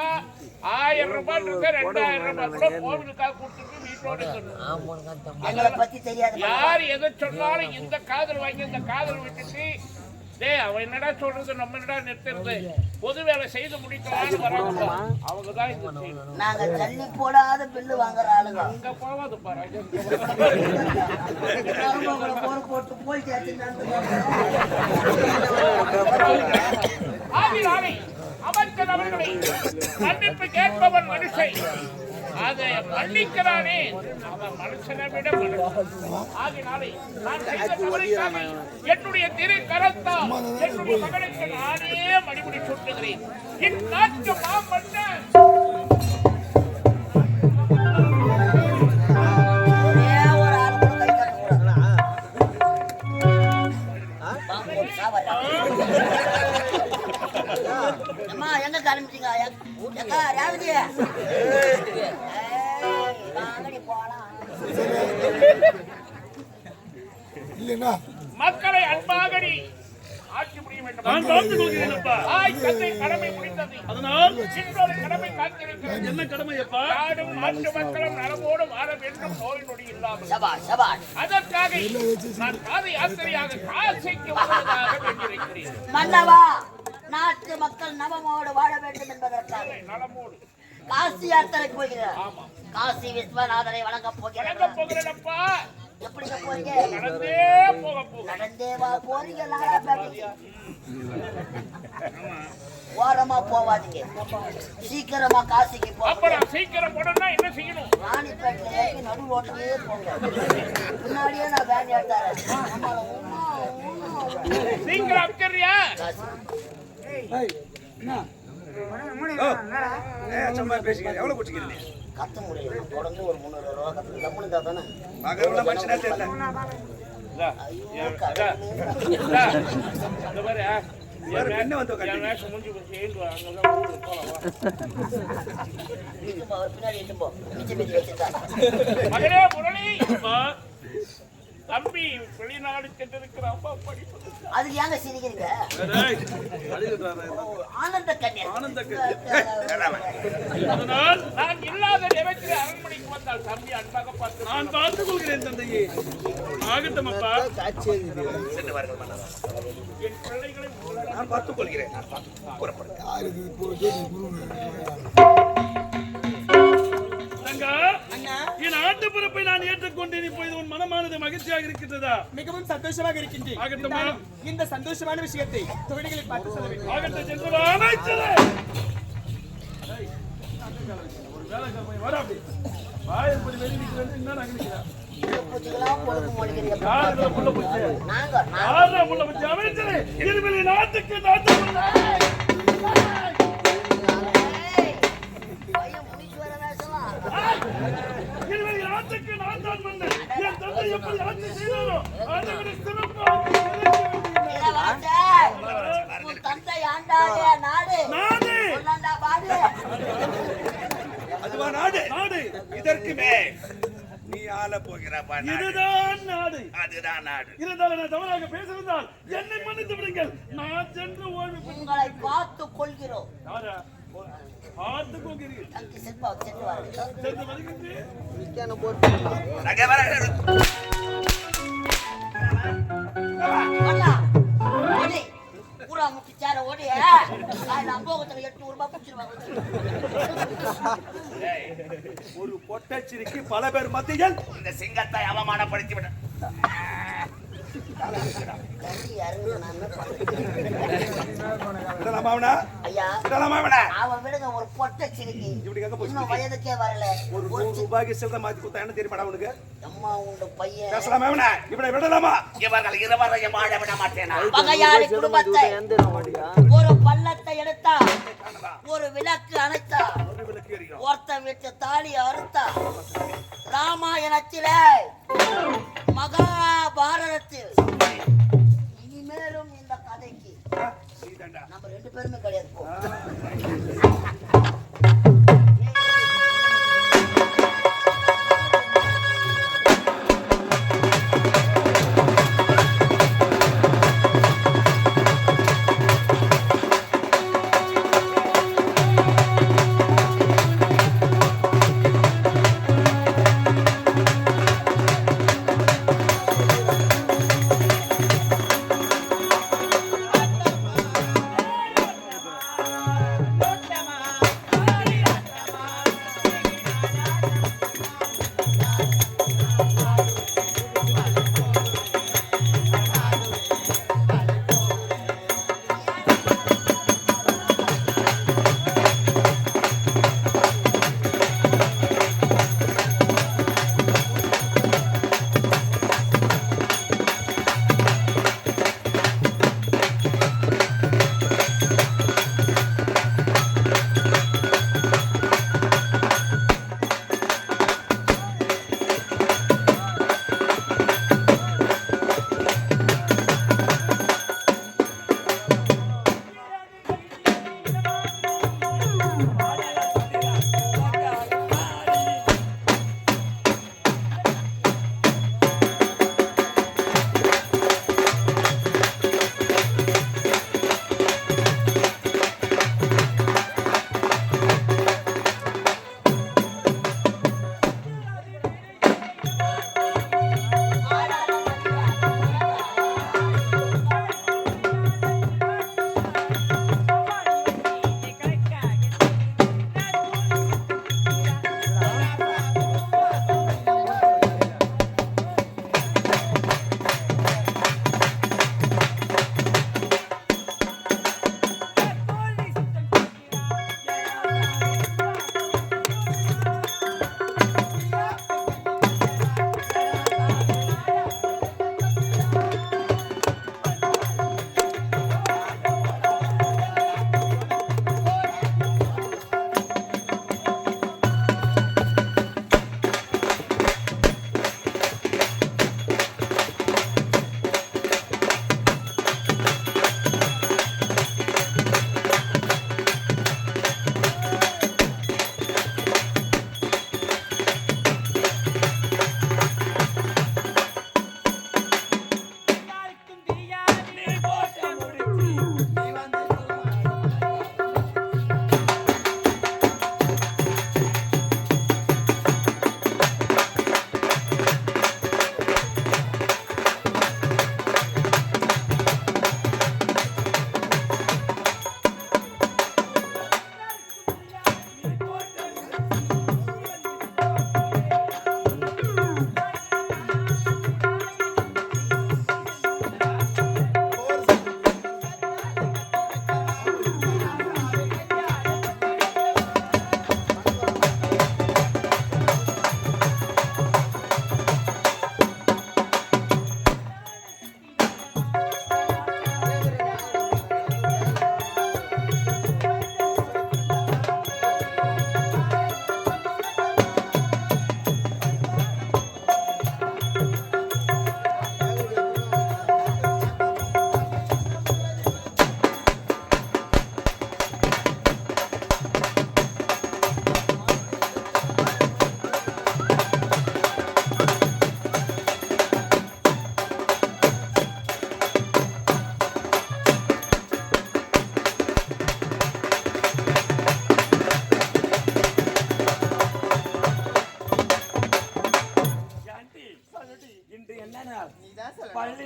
Speaker 1: 1000 ரூபாய் இருக்கு, 2000 ரூபாய் கூட கோவிலுக்காக கொடுத்துட்டு வீட்டோட யார் எதை சொன்னாலும் இந்த காதல் வாங்கி இந்த காதல் விட்டுட்டு அவன் என்னடா சொல்றது நம்ம என்னடா நிறுத்துறது பொது வேலை செய்து முடிக்கலாம்னு வராங்க. அவங்கதான்
Speaker 2: நாங்க தண்ணி போடாத பில்லு வாங்குற ஆளுங்க.
Speaker 1: அங்க போவாது பாரு.
Speaker 2: போட்டு போய்
Speaker 1: அமைச்சர் அவர்களை மன்னிப்பு கேட்பவன் மனுஷன், அதை மன்னிக்கிறானே அவன் மனுஷனை விட ஆகினாலே நான் செய்த தவறுக்காக என்னுடைய திரு கரத்தால் என்னுடைய மகனுக்கு நானே மணிமுடி சுட்டுகிறேன். இந்நாட்டு மாமன்னன்
Speaker 2: அம்மா எங்க கிளம்பிட்டீங்க ஏக்கா ரேவதி வாங்கடி போலாம்
Speaker 1: மக்களை அன்பாக நீ ஆட்சி புரிய வேண்டும்.
Speaker 3: நான் பார்த்துக் கொள்கிறேன் அப்பா.
Speaker 1: தாய் தந்தை கடமை முடிந்தது.
Speaker 3: அதனால்
Speaker 1: இன்னொரு கடமை காத்திருக்கிறது.
Speaker 3: என்ன கடமை அப்பா?
Speaker 1: நாடும் நாட்டு மக்களும் நலமோடு வாழ வேண்டும், நோய் நொடி இல்லாமல்.
Speaker 2: சபாஷ் சபாஷ்
Speaker 1: அதற்காக நான் பாத யாத்திரையாக காசிக்கு வருவதாக வேண்டியிருக்கிறேன்.
Speaker 2: மன்னவா நாட்டு மக்கள் நவமோடு வாழ வேண்டும் என்பதற்காக
Speaker 1: நலமோடு
Speaker 2: காசி யாத்திரைக்கு போகிறார். காசி விஸ்வநாதரை வணங்க
Speaker 1: வணங்க
Speaker 2: போகிறார்.
Speaker 1: போகிறேனப்பா.
Speaker 2: எப்படிங்க போறீங்க?
Speaker 1: நடந்தே போக போகிறேன்.
Speaker 2: நடந்தே வா போறீங்க. நாளா பேட்டிக்கு ஓரமா போவாதீங்க, சீக்கிரமா காசிக்கு
Speaker 1: அப்ப
Speaker 2: போங்க.
Speaker 1: நான் சீக்கிரம் போடணும்னா என்ன செய்யணும்?
Speaker 2: ராணிப்பேட்டில ஏறி நடு ரோட்லயே போங்க. முன்னாடியே நான் வேலை எடுத்தாரேன்.
Speaker 1: சீக்கிரம் அடிக்கிறியா?
Speaker 3: சும்மா பேசிக்கிறேன். எவ்வளவு குடிக்கிறீங்க?
Speaker 2: கத்த முடியல. தொடர்ந்து ஒரு 300 ரூபா கத்து கம்முனுதா தானே.
Speaker 3: மகன் மனுஷனா தெரியல.
Speaker 2: ஐயோ கடவுளே.
Speaker 1: இந்த பாரு,
Speaker 3: என்ன வந்து
Speaker 1: என் வேஷம் முடிஞ்சு போச்சு. ஏந்து வா, அங்கதான் ஊருக்கு போலாம் வா.
Speaker 2: இட்டு போ, அவர் பின்னாடி இட்டு போ. மிச்சம் மீதி வச்சுட்டா.
Speaker 1: மகனே முரளி, தம்பி வெளிநாடு சென்றிருக்கிற அப்பா படிப்பு.
Speaker 2: அதுக்கு ஏங்க சிரிக்கிறீங்க? ஆனந்த கண்ணே.
Speaker 3: அதனால்
Speaker 1: நான் இல்லாத நேரத்தில் அரண்மனைக்கு வந்தால் தம்பி அன்பாக பார்த்து
Speaker 3: நான் பார்த்துக் கொள்கிறேன் தந்தையே. ஆகட்டும் அப்பா.
Speaker 1: என் பிள்ளைகளை
Speaker 3: நான் பார்த்துக் கொள்கிறேன். என் ஆட்டு பிறப்பை நான் ஏற்றுக்கொண்டேன். இப்போது உன் மனமானது மகிழ்ச்சியாக இருக்கின்றதா?
Speaker 5: மிகவும் சந்தோஷமாக இருக்கின்றேன்.
Speaker 3: ஆகட்டுமா?
Speaker 5: இந்த சந்தோஷமான விஷயத்தை தொழில்களை பார்த்து சொல்ல வேண்டும்.
Speaker 3: ஆகட்டும் சென்று வா, அமைச்சரே. ஒரு வேலைக்காரன் வர அப்படி வாயை போய் வெளியே நிற்கிறது. என்ன நகர்கிறார்?
Speaker 2: பூச்சிகளாம் பொழுது மொழிகிறீங்க.
Speaker 3: யார் இதுல புள்ள பூச்சி?
Speaker 2: நாங்க
Speaker 3: யாரா புள்ள பூச்சி? அமைச்சரே, இனிமேல் நாட்டுக்கு நாட்டு
Speaker 2: பையன் முடிச்சு வர வேஷமா?
Speaker 3: இனிமேல் நாட்டுக்கு நான் தான் மன்னன். என் தந்தை எப்படி ஆட்சி செய்தாரோ அதை விட சிறப்பாக
Speaker 2: இளவரசே, உன் தந்தை ஆண்டாதே நாடு.
Speaker 3: நாடு.
Speaker 2: சொன்னாண்டா பாடு.
Speaker 3: அதுவா நாடு? நாடு.
Speaker 6: இதற்கு மேல் நீ ஆள போகிறப்பா நாடு.
Speaker 3: இதுதான் நாடு.
Speaker 6: அதுதான் நாடு.
Speaker 3: இருந்தாலும் நான் தவறாக பேசியிருந்தால் என்னை மன்னித்து விடுங்கள். நான் சென்று ஓய்வு
Speaker 2: உங்களை பார்த்து கொள்கிறோம்.
Speaker 3: யாரா? பார்த்துக் கொள்கிறீர்கள்.
Speaker 2: தங்கி செல்வா சென்று வாருங்கள்.
Speaker 3: சென்று வருகின்றேன்.
Speaker 6: நகவரகர்
Speaker 2: வரலாம். ஓடி. பூரா முட்டி சேர ஓடி. அம்போகத்தில் 800 ரூபாய் பிடிச்சிருவாங்க.
Speaker 3: ஒரு பொட்டச்சிரிக்கு பல பேர் மத்தியில்
Speaker 6: இந்த சிங்கத்தை அவமானப்படுத்தி விட
Speaker 2: கறி அருங்க நான் என்ன பண்ணுறது?
Speaker 3: விடலாமாவனா?
Speaker 2: ஐயா
Speaker 3: விடலாமாவனா?
Speaker 2: அவன் விடுங்க, ஒரு பொட்டை சிரிக்கி
Speaker 3: இப்படி கேட்க போச்சு.
Speaker 2: இன்னும் வயதுக்கே வரல.
Speaker 3: ஒரு 100 ரூபாய்க்கு சில்லறை மாத்தி கொடுத்தா என்ன தெரியுமாடா உனக்கு?
Speaker 2: அம்மா உங்க பையன்
Speaker 3: பேசலாமாவனா? இப்படி விடலாமா?
Speaker 6: இவர்கள் இருவரையும் ஆட விட மாட்டேனா?
Speaker 2: பகையாளி குடும்பத்தை ஒரு பள்ளத்தை எடுத்தா, ஒரு விளக்கு அணைத்தா, ஒருத்தன் விட்டு தாலி அறுத்தா. ராமாயணத்திலே மகாபாரதத்தில் இனிமேலும் இந்த கதைக்கு நம்ம 2 பேருமே கிடையாது. போ.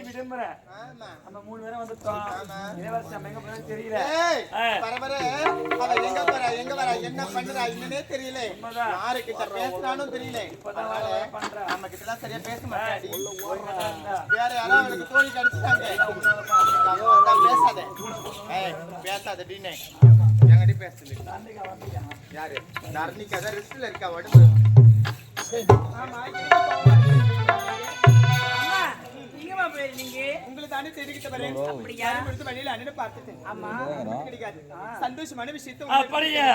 Speaker 5: விடுமுறை.
Speaker 4: ஆமா.
Speaker 5: நம்ம 3 பேரும் வந்துட்டோம். இளவரசி நம்ம எங்க போறோம்னு தெரியல.
Speaker 4: ஏய், வர வர அவ எங்க வரா என்ன பண்றா என்னன்னே தெரியல. யாருக்கிட்ட பேசுறானும் தெரியல.
Speaker 5: இப்பதான் பண்றா.
Speaker 4: நம்ம கிட்ட எல்லாம் சரியா பேச மாட்டாடி. வேற யாரோ அவளுக்கு தோழி கிடைச்சிட்டாங்க. பேசாத. ஏய், பேசாத டீனே. எங்கடி பேசுது? யாரு? நர்னிகா தான் ரெஸ்ட்ல இருக்கா உடம்பு.
Speaker 5: ஆமா. உங்களை தாண்டி தேடிக்கிட்ட வரேன். அப்படியா? கொடுத்து வழியில அண்ணனை பார்த்துட்டேன். ஆமா. கிடைக்காது. சந்தோஷமான விஷயத்தை
Speaker 7: அப்படியா?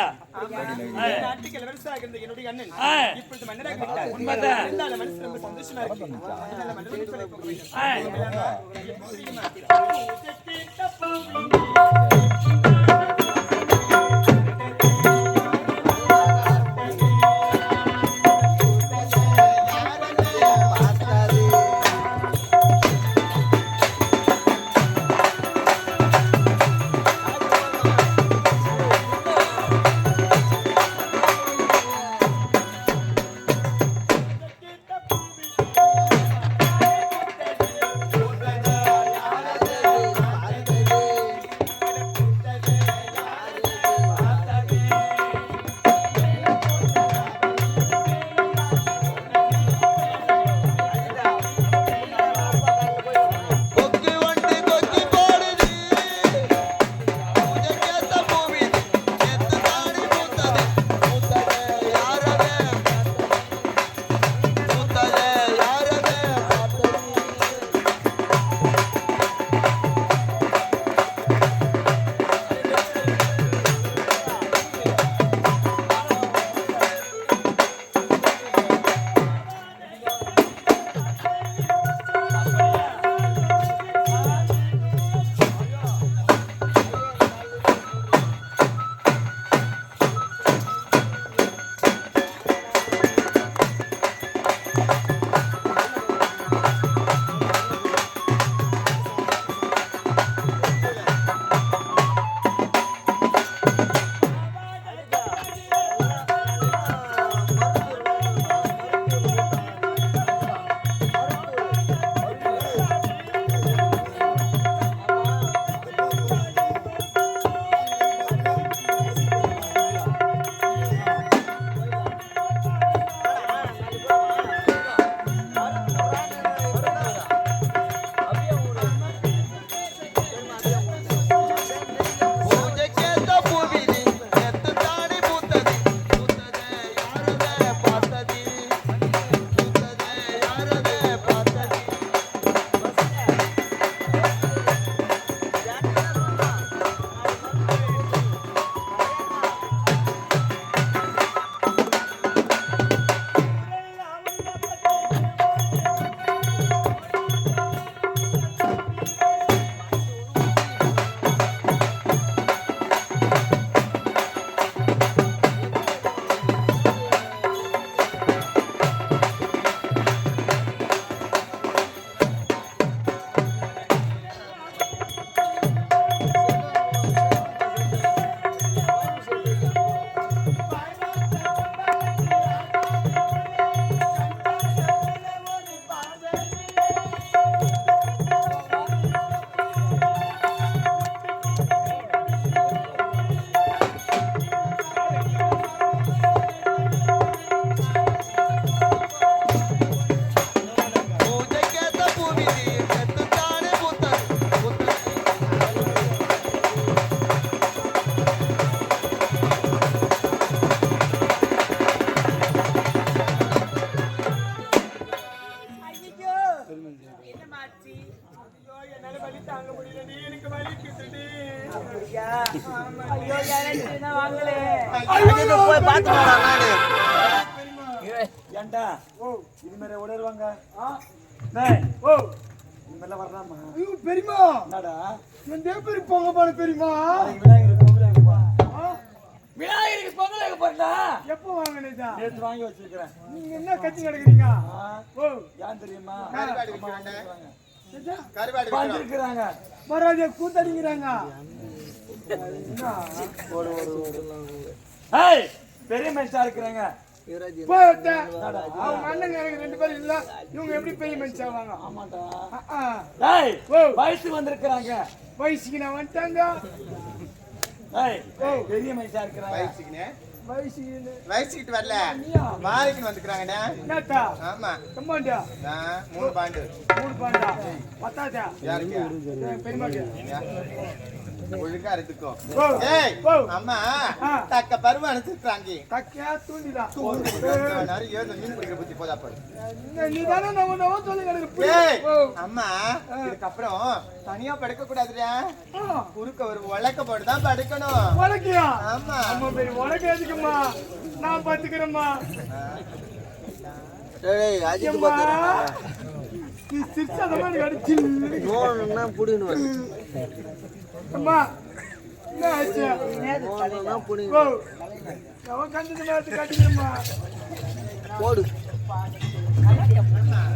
Speaker 5: நாட்டுக்கு இளவரசராக இருந்த என்னுடைய அண்ணன் இப்பொழுது மன்னராக விட்டார். உண்மைதான். இருந்தாலும் மனசு ரொம்ப சந்தோஷமா இருக்கு. அதனால மன்னரை சொல்ல போகிறேன்.
Speaker 4: போய் பார்த்து
Speaker 5: ஏன்டா இது மாதிரி ஓடுவாங்க இது வரலாமா
Speaker 3: பெரியமா
Speaker 5: என்னடா
Speaker 3: எந்த பெரிய பொங்க போன பெரியமா
Speaker 5: விநாயகருக்கு பொங்கல் வைக்க போறா
Speaker 3: எப்போ வாங்கினதா
Speaker 5: நேத்து வாங்கி வச்சிருக்கேன்
Speaker 3: நீங்க என்ன கத்தி கிடக்குறீங்க ஓ
Speaker 5: யான் தெரியுமா
Speaker 4: கருவாடு
Speaker 5: பாத்துக்கிறாங்க
Speaker 3: மராஜா கூத்தடிங்கறாங்க
Speaker 5: ஏய் பெரிய மனுஷா இருக்கறங்க போட்ட அவங்க அண்ணங்க எனக்கு 2 பேரும் இல்ல இவங்க எப்படி பெரிய மனுஷன் ஆவாங்க
Speaker 3: ஆமாடா
Speaker 5: ஆ.
Speaker 3: டேய்
Speaker 5: ஓ
Speaker 3: வயசுக்கு வந்திருக்காங்க
Speaker 5: வயசுக்கு நான் வந்துட்டாங்க
Speaker 3: டேய் பெரிய மனுஷா இருக்கறாங்க
Speaker 4: வயசுக்குனே
Speaker 5: வயசுக்கு
Speaker 4: வயசுக்கிட்டு வரல மாறிக்கு வந்துக்கிறாங்கடா
Speaker 5: என்னத்தா
Speaker 4: ஆமா
Speaker 5: கம்மாண்டா
Speaker 4: 3 பாண்டு
Speaker 5: 3 பாண்டா பத்தாதா
Speaker 4: யாருக்கு
Speaker 5: பெரியமாக்கு
Speaker 4: ஒழுங்கா இருக்குக்கோ
Speaker 5: ஓ.
Speaker 4: ஏய்
Speaker 5: ஓ.
Speaker 4: அம்மா
Speaker 5: ஆ.
Speaker 4: தக்க பருவம் அனுப்பிச்சுட்டாங்க
Speaker 5: தக்கியா தூண்டிதா
Speaker 4: ஏதோ மீன் பிடிக்கிற புத்தி போதா பாரு
Speaker 5: நீ தானே நம்ம சொல்லுங்க எனக்கு
Speaker 4: ஏய்
Speaker 5: ஓ.
Speaker 4: அம்மா இதுக்கப்புறம் தனியா படுக்க கூடாதுடா
Speaker 5: ஆ.
Speaker 4: குறுக்க ஒரு உலக்க போட்டு தான் படுக்கணும்
Speaker 5: உனக்கியா
Speaker 4: ஆமா
Speaker 5: அம்மா பெரிய உனக்கு எதுக்குமா நான் பாத்துக்கிறேம்மா அம்மா, நீ சிரிச்சாத மாதிரி அடிச்சு அம்மா என்ன ஆச்சு ஓ அவன் கண்டது மாதிரி கட்டிக்கிறேம்மா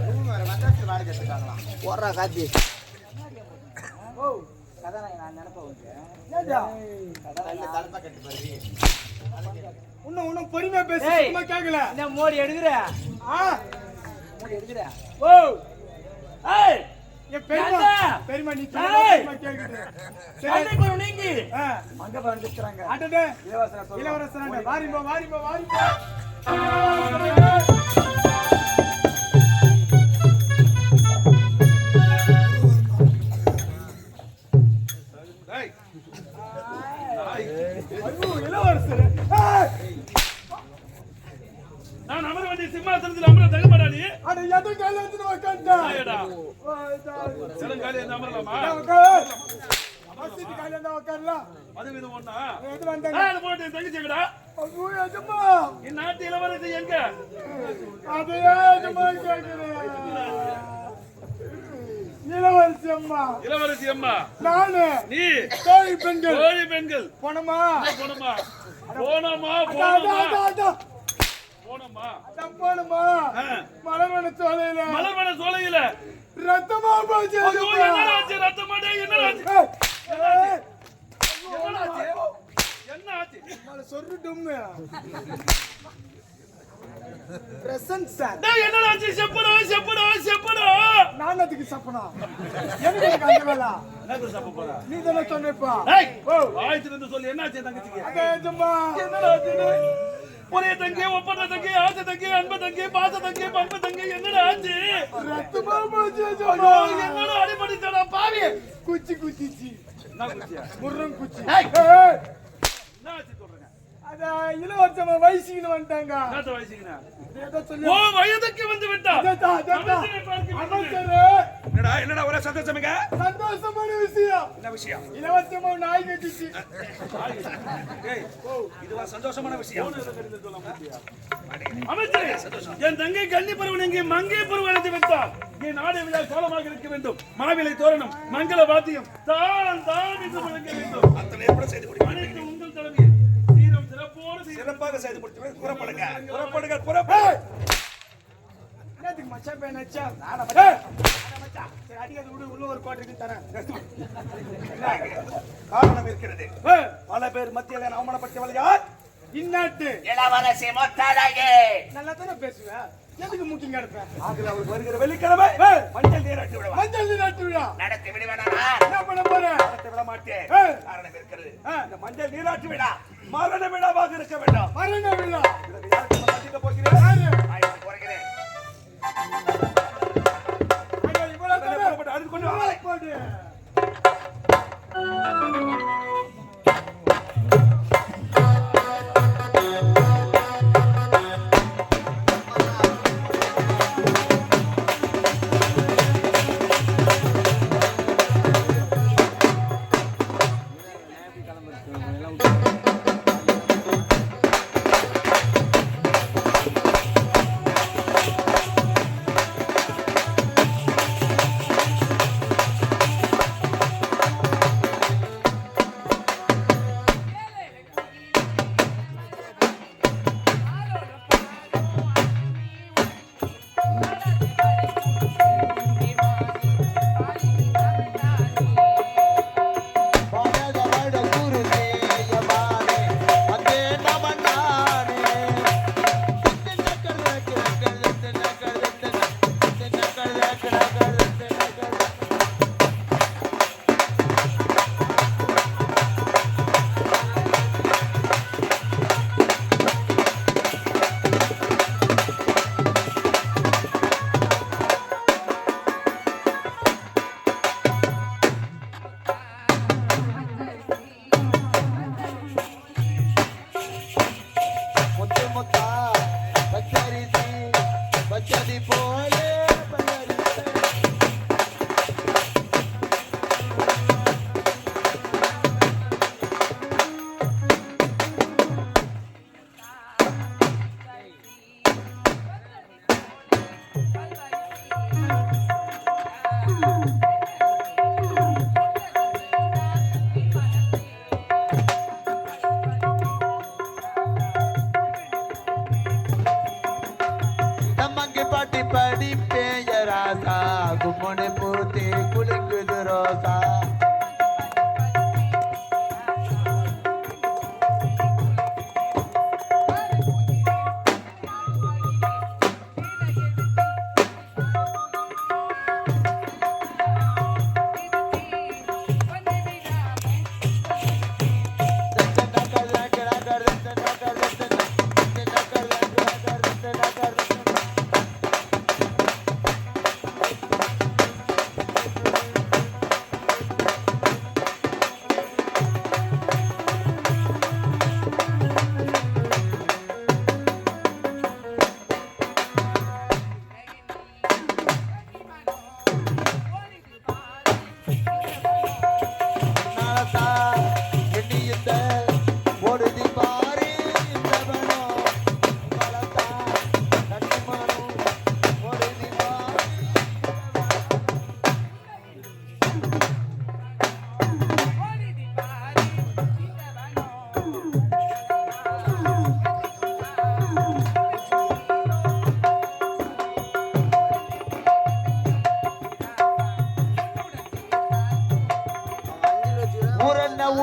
Speaker 4: ரூம் வர வந்தாச்சு வாடகை எடுத்துக்காங்களாம்
Speaker 5: ஓ ஏண்டா?
Speaker 4: தலைப்பா கட்டு பாரு
Speaker 5: இன்னும் பொறுமையா பேச சும்மா கேட்கல
Speaker 3: என்ன மோடி எடுக்குற
Speaker 5: ஆ
Speaker 3: மோடி எடுக்குற
Speaker 5: ஓ
Speaker 3: ஏய்
Speaker 5: என் பெரியமா
Speaker 3: ஏண்டா?
Speaker 5: பெரியமா நீ
Speaker 3: ஏய்!
Speaker 5: சும்மா கேக்குது
Speaker 3: சண்டை போற நீங்க
Speaker 5: ஆ
Speaker 3: அங்க வந்துறாங்க
Speaker 5: அடடே
Speaker 3: இலவசம்
Speaker 5: இளவரசனாண்ட வாரிப்பா ஐயோ இளவரசர் ஏய்!
Speaker 1: நான் அமர வேண்டிய சிம்மாசனத்தில் அமர தகப்படா நீ
Speaker 5: அட எது கல்யாணத்துல உட்கார்ந்தா
Speaker 1: ஏடா சிலங்காலி என்ன அமரலாமா
Speaker 5: வசதி கல்யாணம் உட்காரலாம்
Speaker 1: அது விதம் ஒண்ணா
Speaker 5: எது வந்தாங்க
Speaker 1: அது போட்டு தங்கச்சிங்கடா
Speaker 5: ஐயோ எஜமா
Speaker 1: இந்நாட்டு இளவரசி எங்க
Speaker 5: அதையே எஜமா கேட்கிறேன் இளவரசி அம்மா
Speaker 1: இளவரசி அம்மா
Speaker 5: நானு
Speaker 1: நீ
Speaker 5: தோழி பெண்கள்
Speaker 1: கோழி பெண்கள்
Speaker 5: போனமா
Speaker 1: போனமா போனமா போனமா
Speaker 5: போனமா மலர்வன சோலையில
Speaker 1: மலர்வன சோலையில
Speaker 5: ரத்தமா போச்சு
Speaker 1: ஐயோ, என்னடாச்சு ரத்தமாடே என்னடாச்சு என்ன ஆச்சு
Speaker 5: சொல்லிட்டும் பிரசன்ட் சார்
Speaker 1: டேய் என்னடாச்சு செப்படா
Speaker 5: நான் அதுக்கு சப்பனா எனக்கு அந்த வேலை
Speaker 1: என்ன சப்ப போறா
Speaker 5: நீ தானே சொன்னப்பா
Speaker 1: டேய் வாயிட்டு இருந்து சொல்லு என்னாச்சு தங்கச்சிக்கு
Speaker 5: அதே ஜம்மா
Speaker 1: என்னடாச்சு ஒரே தங்கி ஒப்பந்த தங்கி ஆசை தங்கி அன்பு தங்கி பாச தங்கி பண்பு தங்கி என்னடா ஆச்சு
Speaker 5: ரத்தமா போச்சு
Speaker 1: ஐயோ,
Speaker 5: ஜம்மா
Speaker 1: என்னடா அடிபடிச்சடா பாவி
Speaker 5: குச்சிச்சு
Speaker 1: நான் குச்சியா
Speaker 5: முர்ரம் குச்சி
Speaker 1: ஏய்.
Speaker 5: ஏய்,
Speaker 1: என்ன ஆச்சு சொல்றேன்
Speaker 5: அத இளவரசமா வயசுக்கு வந்துட்டாங்க
Speaker 1: என்னத்த வயசுக்குனா
Speaker 5: ஏதோ சொல்லு
Speaker 1: ஓ வயதுக்கு வந்து விட்டா
Speaker 5: அதான்
Speaker 1: அமைச்சரே
Speaker 6: என்னடா ஒரே சந்தோஷமிங்க
Speaker 5: சந்தோஷமான விஷயம்
Speaker 6: என்ன விஷயம்
Speaker 5: இலவசமா நாய் கட்டிச்சு
Speaker 6: ஏய் இதுவா சந்தோஷமான விஷயம்
Speaker 1: அமைச்சரே என் தங்கை கன்னி பருவன் இங்கே மங்கை பருவன் அழைத்து விட்டார் என் நாடு விழா கோலமாக இருக்க வேண்டும் மாவிலை தோரணம் மங்கள வாத்தியம் தான் என்று முழங்க வேண்டும்
Speaker 6: அத்தனை ஏற்பட செய்து முடியும்
Speaker 1: அனைத்து உங்கள் தலைமையில் சீரம் சிறப்போடு
Speaker 6: சிறப்பாக செய்து முடித்து புறப்படுங்க புறப்படு
Speaker 5: என்னதுக்கு மச்சான் பையன் நச்சா சரி அடிக்காது விடு உள்ள ஒரு கோட்டை தரேன்
Speaker 6: காரணம் இருக்கிறது பல பேர் மத்தியில் அவமானப்பட்டவள் யார்
Speaker 5: இந்நாட்டு
Speaker 6: இளவரசி மொத்தாடாகே
Speaker 5: நல்லா தானே பேசுவேன் எதுக்கு முக்கியம் கிடப்பேன்
Speaker 6: ஆகவே அவள் வருகிற வெள்ளிக்கிழமை மஞ்சள் நீராட்டி விடுவா
Speaker 5: மஞ்சள் நீராட்டு விழா
Speaker 6: நடத்தி விடுவேனா
Speaker 5: என்ன பண்ண போறேன்
Speaker 6: நடத்தி விட மாட்டேன்
Speaker 5: ஏய்.
Speaker 6: காரணம் இருக்கிறது இந்த மஞ்சள் நீராட்டி விழா மரண விழாவாக இருக்க வேண்டாம்
Speaker 5: மரண விழா
Speaker 6: இதற்கு யாருக்கு நான் சந்திக்க போகிறேன்
Speaker 5: யாரு?
Speaker 6: ஆயிரத்தி குறைக்கிறேன்
Speaker 5: ஐயா, இவ்வளவு தானே?
Speaker 6: புறப்பட்டு அழுது கொண்டு வா.
Speaker 5: போடு.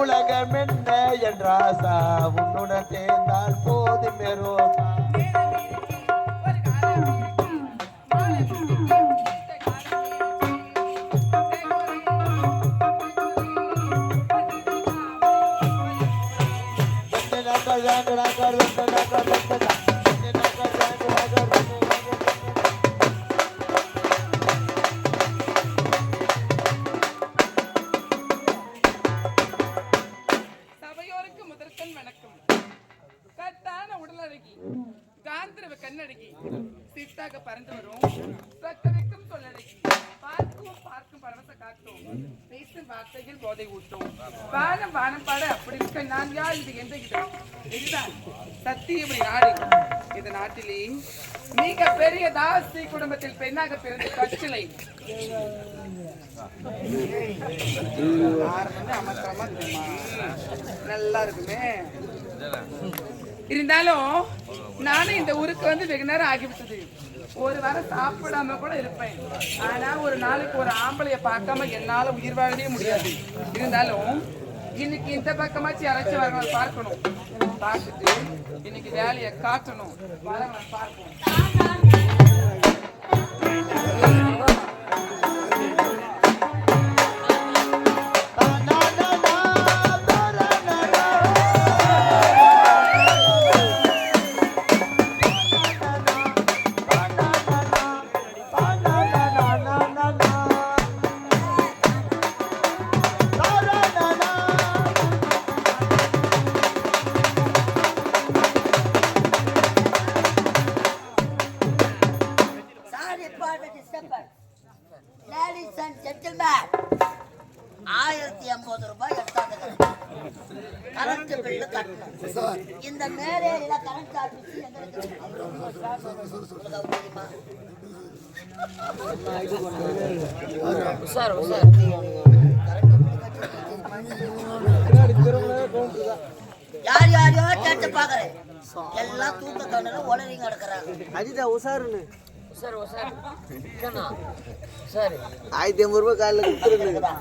Speaker 4: உலகம் என்ன என்றாசா உன்னுடன் சேர்ந்தால் போதும் மெரோசா
Speaker 7: சபையோருக்கு முதற்கண் வணக்கம். கட்டான உடலழகி, காந்திரவ கண்ணழகி, சித்தாக பறந்து வரும் சக்கரைக்கும் சொல்லழகி, பார்க்கும் பரவச காட்டும், பேசும் வார்த்தையில் போதை ஊட்டும், வானம் வானம் பாட அப்படி இருக்க நான் யார் இது என்ற இதுதான் சத்தியபடி நாடு. இந்த நாட்டிலே மிக பெரிய தாசி குடும்பத்தில் பெண்ணாக பிறந்த கச்சிலை நல்லா இருக்குமே. இருந்தாலும் நானும் இந்த ஊருக்கு வந்து வெகு நேரம் ஆகிவிட்டது. ஒரு வாரம் சாப்பிடாம கூட இருப்பேன். ஆனா ஒரு நாளைக்கு ஒரு ஆம்பளைய பார்க்காம என்னால உயிர் வாழவே முடியாது. இருந்தாலும் இன்னைக்கு இந்த பக்கமாச்சு யாராச்சும் வரவங்க பார்க்கணும். பார்த்துட்டு இன்னைக்கு வேலையை காட்டணும். வரவங்க பார்ப்போம்.
Speaker 2: Ladies and gentlemen, 1080 ரூபாய் எடுத்தாங்க. கரண்ட் பில்லு கட்டணும். இந்த மேலேல கரண்ட் ஆபீஸ் எங்க இருக்கு? சார் யார் யாரையோ கேட்டு பாக்குறேன். எல்லாம் தூக்க கண்ணுல உளறிங்க எடுக்கிறாங்க.
Speaker 8: அஜிதா உசாருன்னு
Speaker 2: சார் சரி
Speaker 8: 1500 ரூபாய் காலைல கொடுத்துருங்க.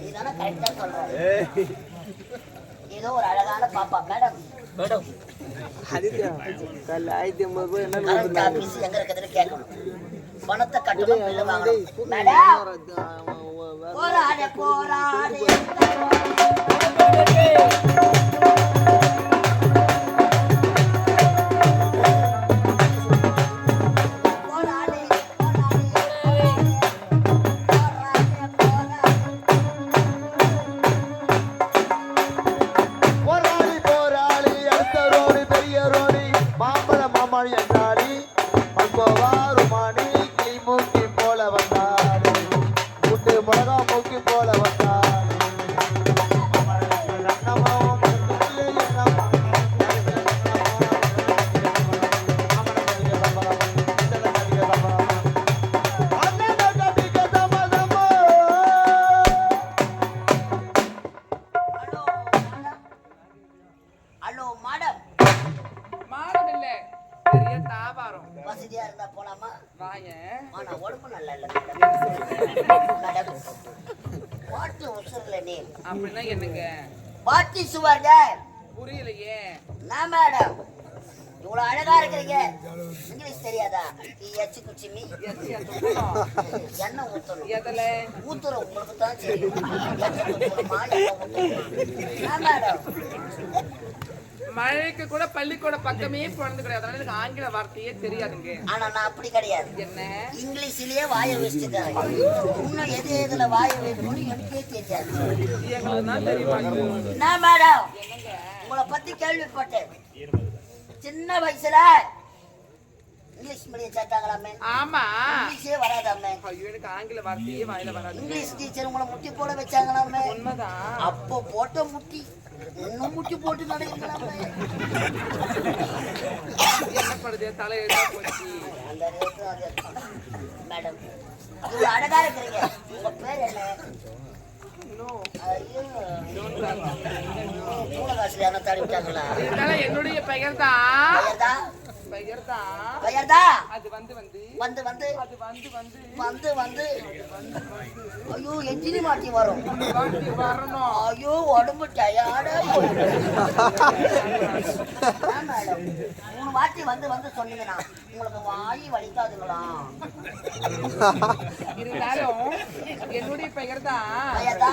Speaker 2: நீதானே கரெக்டா சொல்ற. ஏதோ ஒரு அழகான பாப்பா மேடம்
Speaker 8: அஜிதா காலைல 1500 ரூபாய் என்ன
Speaker 2: கரெக்ட் ஆபீஸ் எங்க இருக்குதுன்னு கேட்கணும். பணத்தை கட்டணும், பில்லு வாங்கணும். மேடம் போராடு போராடு வசதியா இருந்தா போலாமா? ஆனா உடம்பு நல்லா இல்ல மேடம். வாட் உசுர்ல நீ
Speaker 7: அப்படின்னா என்னங்க?
Speaker 2: What is your name?
Speaker 7: புரியலையே.
Speaker 2: நான் மேடம் இவ்வளவு அழகா இருக்கிறீங்க. இங்கிலீஷ் தெரியாதா? எச்சு குச்சிமி என்ன ஊத்தணும்?
Speaker 7: எதுல
Speaker 2: ஊத்துறோம் உங்களுக்கு தான் தெரியும். மேடம்
Speaker 7: மழைக்கு கூட பள்ளிக்கூட பக்கமே பிறந்து கிடையாது. அதனால எனக்கு ஆங்கில வார்த்தையே தெரியாதுங்க.
Speaker 2: ஆனா நான் அப்படி கிடையாது.
Speaker 7: என்ன
Speaker 2: இங்கிலீஷ்லயே வாயை வச்சுட்டேன். இன்னும் எது எதுல வாயை வைக்கணும்னு எனக்கே தெரியாது.
Speaker 7: எங்களுக்கு தான் தெரியுமா?
Speaker 2: நான் மேடம் உங்களை பத்தி கேள்விப்பட்டேன். சின்ன வயசுல இங்கிலீஷ் மீடியம் சேர்த்தாங்களாமே.
Speaker 7: ஆமா.
Speaker 2: இங்கிலீஷே வராதாமே.
Speaker 7: ஐயோ எனக்கு ஆங்கில வார்த்தையே வாயில வராது.
Speaker 2: இங்கிலீஷ் டீச்சர் உங்களை முட்டி போட வச்சாங்களாமே.
Speaker 7: உண்மைதான்.
Speaker 2: அப்போ போட்ட முட்டி இன்னும் முட்டி போட்டு நடக்கலாமே.
Speaker 7: என்ன பண்ணுது தலை எழுதா போச்சு.
Speaker 2: அந்த நேரத்துல அது மேடம் இவ்வளவு அழகா இருக்கிறீங்க. உங்க பேர் என்ன? ஐயோ மூலகாசில என்ன தாடி விட்டாங்களா?
Speaker 7: இதெல்லாம் என்னுடைய பெயர் தான்.
Speaker 2: பெயர்தா
Speaker 7: பெயர் தான்.
Speaker 2: பெயர்தா
Speaker 7: அது வந்து வந்து
Speaker 2: வந்து வந்து
Speaker 7: அது வந்து வந்து
Speaker 2: வந்து வந்து ஐயோ எஞ்சினி மாட்டி வரும்.
Speaker 7: வாட்டி வரணும்.
Speaker 2: ஐயோ உடம்பு டயர்டா மேடம் 3 வாட்டி வந்து வந்து சொன்னீங்கன்னா உங்களுக்கு வாய் வலிக்காதுங்களா?
Speaker 7: இருந்தாலும் என்னுடைய பெயர் தான்
Speaker 2: பெயர்தா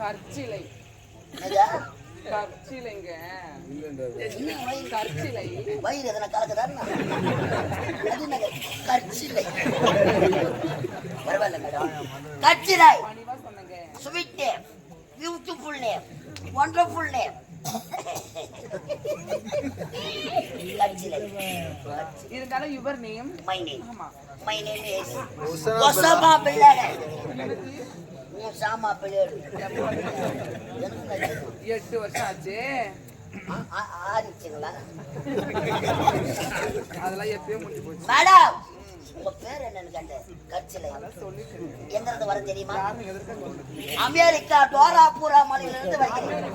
Speaker 7: கற்சிலை.
Speaker 2: ஐயா
Speaker 7: கற்சிலைங்க.
Speaker 2: என்ன வயிறு
Speaker 7: கற்சிலை.
Speaker 2: வயிறு எதனா கலக்குதான்னா அது என்ன கற்சிலை? பரவாயில்ல மேடம். கற்சிலை
Speaker 7: பணிவா சொன்னங்க.
Speaker 2: Sweet name, beautiful name, wonderful name. Karsilai.
Speaker 7: இருந்தாலும் யுவர் நேம்.
Speaker 2: My name.
Speaker 7: ஆமா.
Speaker 2: My name is Osama bin Laden. Osama bin Laden.
Speaker 7: 8 வருஷம் ஆச்சு.
Speaker 2: ஆரிச்சுங்களா?
Speaker 7: அதெல்லாம் எப்பயோ முடிஞ்சு போச்சு.
Speaker 2: மேடம் உங்க பேர் என்னன்னு கேட்டேன். கற்சிலை
Speaker 7: சொல்லிட்டு
Speaker 2: எங்க இருந்து வர தெரியுமா? அமெரிக்கா டோராபூரா மலையிலிருந்து வருகிறேன்.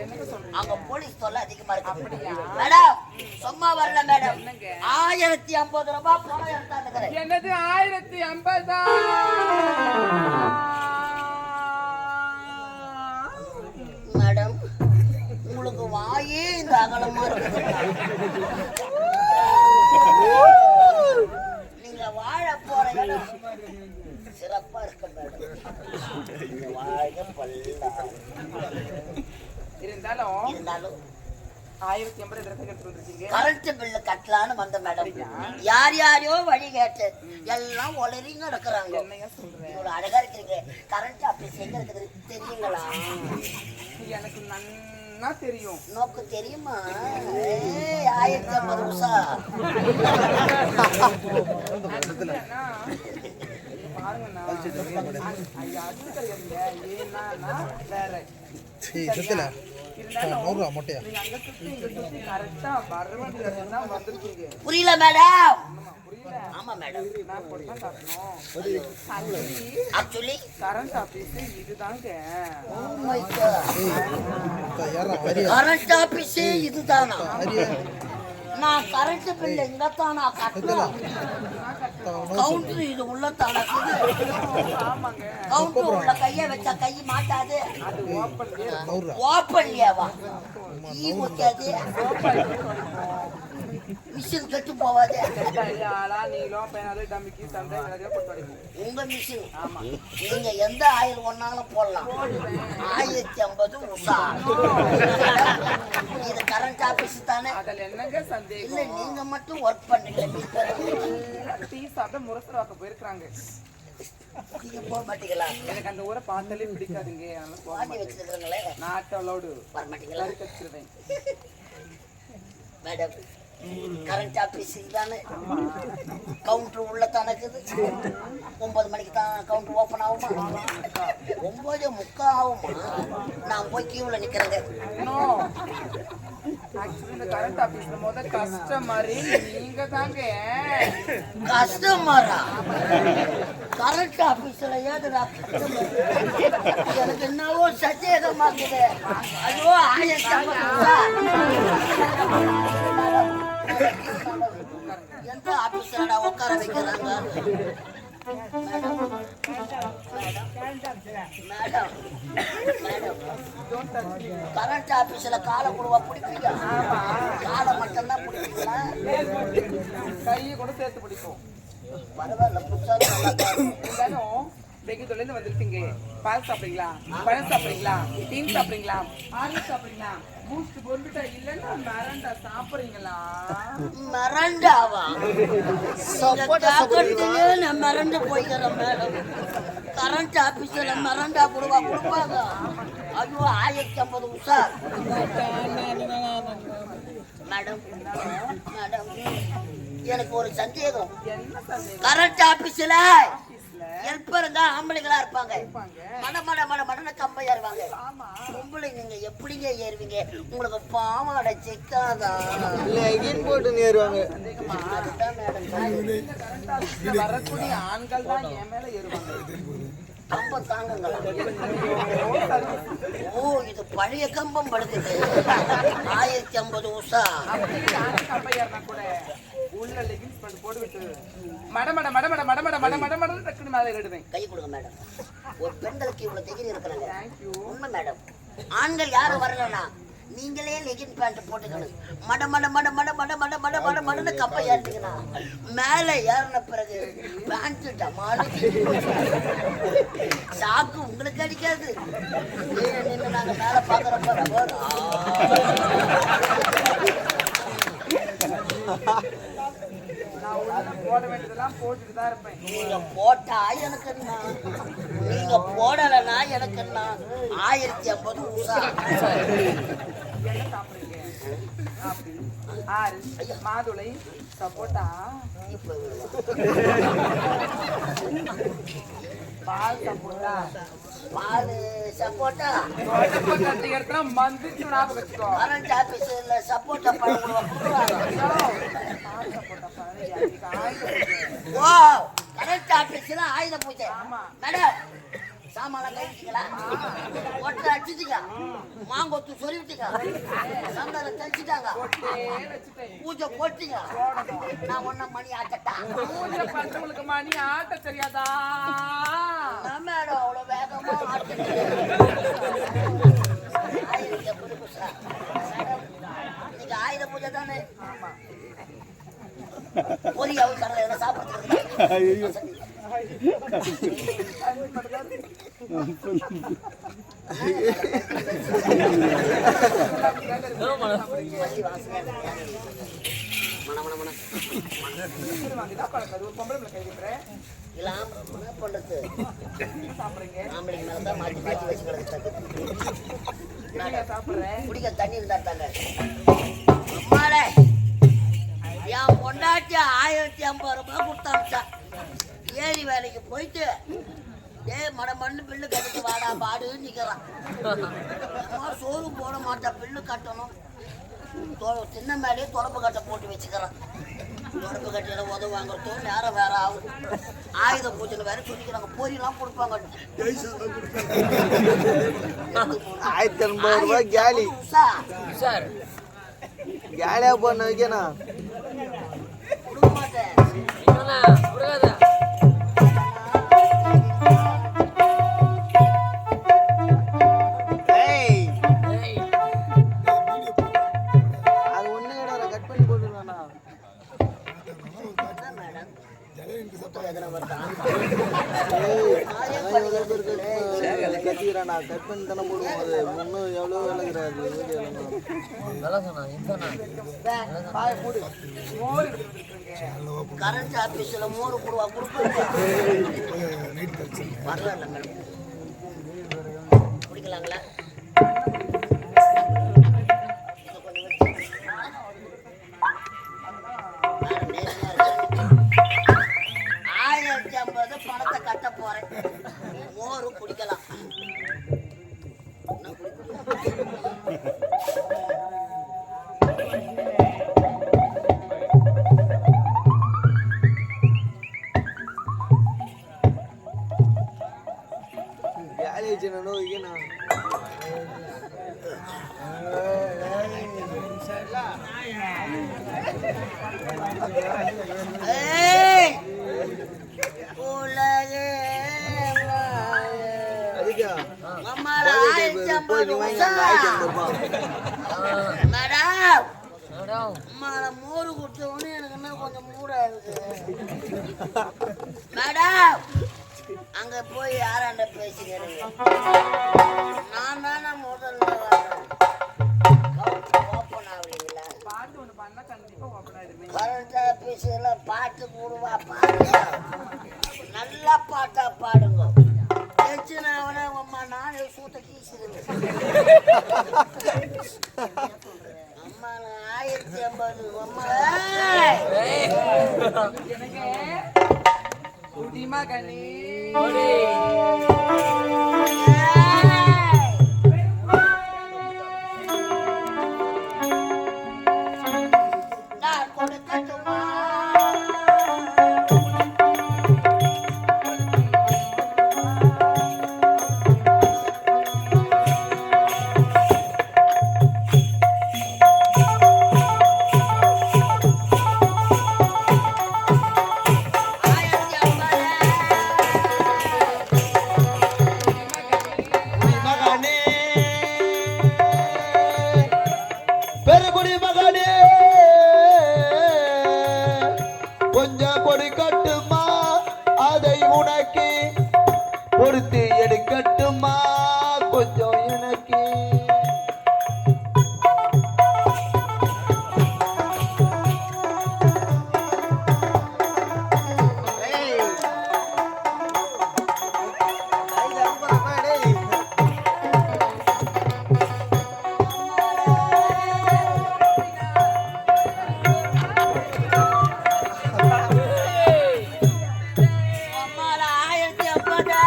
Speaker 7: என்னங்க சொல்றீங்க?
Speaker 2: அங்க போலீஸ் தொல்லை அதிகமா இருக்கு. மேடம் சும்மா வரல மேடம். 1050 ரூபாய் பணம் எடுத்தாந்துக்கிறேன்.
Speaker 7: என்னது 1050?
Speaker 2: மேடம் உங்களுக்கு வாயே இந்த அகலமா இருக்கு. நீங்க வாழ போற இடம் சிறப்பா இருக்கு மேடம். வாழ பல்லா
Speaker 7: இருந்தாலும்
Speaker 2: இருந்தாலும்
Speaker 7: 1080 எடுத்து வந்துருக்கீங்க.
Speaker 2: கரண்ட் பில்லு கட்டலான்னு வந்த மேடம். யார் யாரையோ வழி கேட்டு எல்லாம் ஒளரிங்க இருக்கிறாங்க.
Speaker 7: என்னையா சொல்றேன்?
Speaker 2: இவ்வளவு அழகா இருக்கிறீங்க. கரண்ட் ஆபீஸ் எங்க இருக்குது தெரியுங்களா?
Speaker 7: எனக்கு நன்னா தெரியும்.
Speaker 2: நோக்கு தெரியுமா? 1050 உஷா.
Speaker 7: பாருங்கண்ணா ஐயா அது கிடையாதுங்க. ஏன்னா வேற
Speaker 2: புரியல மேடம்.
Speaker 7: புரியல.
Speaker 2: ஆமா மேடம்.
Speaker 7: நான் கொடுத்தா காட்டணும்.
Speaker 2: ஆக்சுவலி
Speaker 7: கரண்ட் ஆபீஸ் இதுதாங்க.
Speaker 2: கரண்ட் ஆபீஸ் இதுதானா? நான் கரண்ட் பில் எங்கத்தானா கட்டணும்? கவுண்டர் இது உள்ளத்தானா?
Speaker 7: ஆமாங்க.
Speaker 2: கவுண்டர் உள்ள கைய வச்சா கை மாட்டாது.
Speaker 7: அது ஓப்பன்
Speaker 2: ஓப்பன்லியாவா? ஈ முக்காது. மிஷின் கெட்டு போவாது.
Speaker 7: ஆளா நீளம் பேனாலு டமிக்கி சண்டை எல்லாத்தையும் போட்டு அடிப்போம்.
Speaker 2: உங்க மிஷின் நீங்க எந்த ஆயில் ஒன்னாலும் போடலாம். 1050 உஷா. இது கரண்ட் ஆபீஸ் தானே?
Speaker 7: அதில் என்னங்க
Speaker 2: இல்ல
Speaker 7: சந்தேகம்?
Speaker 2: நீங்க மட்டும் ஒர்க் பண்ணுங்க.
Speaker 7: டீ சாப்பிட முரசராக்க போயிருக்காங்க.
Speaker 2: நீங்க போக மாட்டீங்களா?
Speaker 7: எனக்கு அந்த ஊரை பார்த்தாலே பிடிக்காதுங்க. அதனால போக
Speaker 2: வாங்கி
Speaker 7: மாட்டேன்.
Speaker 2: வச்சிருக்கிறீங்களே
Speaker 7: நாட்டு அலோடு
Speaker 2: வர மாட்டீங்களா?
Speaker 7: கச்சிருவேன்.
Speaker 2: மேடம் கரண்ட் ஆபீஸ் தானே? கவுண்டர் உள்ள தானக்குது. 9 மணிக்கு தான் கவுண்டர் ஓபன் ஆகுமா? 9:45 ஆகுமா? நான் போய் கியூல நிக்கிறேங்க.
Speaker 7: ஆக்சுவலி இந்த கரண்ட் ஆபீஸ்ல முதல் கஸ்டமர் நீங்க தாங்க.
Speaker 2: கஸ்டமரா? கரண்ட் ஆபீஸ்ல ஏதுடா கஸ்டமர்? எனக்கு என்னவோ சச்சேதமாக்குது. ஐயோ 1050 எந்த ஆபீஸ்ல உட்கார வைக்கிறாங்க? மேடம் கரண்ட் ஆபீஸ்ல காலை குழுவா பிடிப்பீங்க? காலை மட்டும்தான் பிடிப்பீங்களா?
Speaker 7: கையை கூட சேர்த்து பிடிக்கும்.
Speaker 2: பரவாயில்ல புதுசாக நல்லா
Speaker 7: இருந்தாலும் வெகு தொலைந்து வந்துருக்கீங்க. பால் சாப்பிடுறீங்களா, பழம் சாப்பிடுறீங்களா, டீன் சாப்பிடுறீங்களா, ஆரஞ்சு சாப்பிடுறீங்களா, பூஸ்ட் போட்டுட்டா இல்லன்னா மரண்டா சாப்பிடுறீங்களா?
Speaker 2: மரண்டாவா? நான் மறந்து போய்க்கிறேன் மேடம். கரண்ட் ஆபீஸ்ல மரண்டா கொடுப்பாங்க. ஐயோ 1050 உஷார் மேடம். மேடம் எனக்கு ஒரு சந்தேகம். கரண்ட் ஆபீஸ்ல ஹெல்ப்பருங்க ஆம்பளைங்களா இருப்பாங்க. மட கம்பை ஏறுவாங்க. பொம்பளை நீங்க எப்படிங்க ஏறுவீங்க? உங்களுக்கு பாவாடை செக்காதா?
Speaker 8: போட்டு ஏறுவாங்க.
Speaker 2: அதுதான் மேடம்.
Speaker 7: வரக்கூடிய ஆண்கள் தான் என் மேல ஏறுவாங்க.
Speaker 2: கம்பம் தாங்குங்களா? ஓ இது பழைய கம்பம் படுக்குது. 1050 உஷா.
Speaker 7: கம்பை ஏறினா கூட உள்ள லெகின்ஸ் போட்டுவிட்டு மட டக்குனு மேல ஏறிடுவேன்.
Speaker 2: கை கொடுங்க மேடம். ஒரு பெண்களுக்கு இவ்வளவு திகிரி இருக்கிறாங்க. உண்மை மேடம். ஆண்கள் யாரும் வரலன்னா நீங்களே லெகின் பேண்ட் போட்டுக்கணும். மட கப்பை ஏறிட்டீங்கன்னா மேல ஏறின பிறகு பேண்ட் டமாலு சாக்கு உங்களுக்கு அடிக்காது. நின்று நாங்க மேல பாக்குறப்ப ரவர்
Speaker 7: போட வேண்டியதெல்லாம் போட்டுட்டு தான் இருப்பேன்.
Speaker 2: நீங்க போட்டா எனக்கு என்ன, நீங்க போடலன்னா எனக்கு என்ன. 1050 உஷா.
Speaker 7: என்ன சாப்பிடுறீங்க? ஆறு மாதுளை சப்போட்டா பால் சப்போட்டா
Speaker 2: பால் சப்போட்டா
Speaker 7: எடுத்தா மந்திச்சு ஞாபகம் வச்சுக்கோ.
Speaker 2: கரண்ட் ஆபீஸ்ல சப்போட்டா பழம் ஓ கரண்ட் ஆபீஸ்ல ஆயுத பூஜை. மேடம் சாமான் கழிச்சிங்களா? ஒட்டை அடிச்சுட்டீங்க, மாங்கொத்து சொல்லிவிட்டீங்க, சந்தனம் தெளிச்சுட்டாங்க, பூஜை போட்டீங்க. நான் ஒன்ன மணி ஆட்டட்டா?
Speaker 7: பூஜை பண்றவங்களுக்கு மணி ஆட்ட தெரியாதா?
Speaker 2: மேடம் அவ்வளவு வேகமா ஆட்டுறீங்க. நீங்க ஆயுத பூஜை தானே? பொரியாவும் கடலை எல்லாம் சாப்பிடுறது. குடிக்க தண்ணி இருந்தா தாங்க. என் பொண்டாட்டி 1050 ரூபாய் கொடுத்தாச்சா. ஏரி வேலைக்கு போயிட்டு மண்ணு பில்லு கட்டிட்டு வாடா பாடு நிக்கிறான். சோறு போட மாட்டேன், பில்லு கட்டணும். சின்ன மேலேயே தொடப்பு கட்டை போட்டு வச்சுக்கிறான். தொடப்பு கட்டையில உதவு வாங்கறதும் நேரம் வேற ஆகும். ஆயுத பூஜையில வேற சொல்லிக்கிறாங்க. பொரியெல்லாம் கொடுப்பாங்க.
Speaker 8: 1050 ரூபாய் கேலி சார். கேலியா போன வைக்கணும்.
Speaker 2: கொடுக்க மாட்டேன்.
Speaker 8: அது ஒண்ணு கிடையாது, கட் பண்ணி போட்டுருவானா? கத்திக்கிறானா? கட் பண்ணி தானே போடுவோம். அது ஒன்னும் எவ்வளவு விளக்குறாரு.
Speaker 2: கரண்ட் ஆபீஸ்ல மோரு கொடுவா கொடுப்பாங்க. வரல மேடம், குடிக்கலாங்களா? பணத்தை கட்ட போறேன். மோரு குடிக்கலாம்.
Speaker 8: கேலி வச்சுனா வைக்கணும்.
Speaker 2: மோரு குடிச்சவொன்னு எனக்கு என்ன கொஞ்சம் மூடா இருக்கு. மேடம் அங்க போய் யாராண்ட பேசிக்கிறேன் நான் தானே முதல்ல வரேன் ஓப்பன் ஆகலீங்களா
Speaker 7: பாட்டு ஒண்ணு பண்ணா கண்டிப்பா ஓப்பன் ஆயிடுமே.
Speaker 2: கரண்ட் ஆபீஸ்ல பாட்டு போடுவா பாடுங்க நல்லா பாட்டா பாடுங்க அவனே அம்மா நானே சூத்த கீசுது அம்மா 1050 அம்மா
Speaker 7: எனக்கு குடிமா கண்ணி
Speaker 2: நான் கொடுக்கட்டுமா
Speaker 8: மகனே பெருகுடி மகனே கொஞ்சம் கொடுக்கட்டுமா அதை உனக்கு பொறுத்து எடுக்கட்டுமா கொஞ்சம் எனக்கு
Speaker 2: அம்மால 1050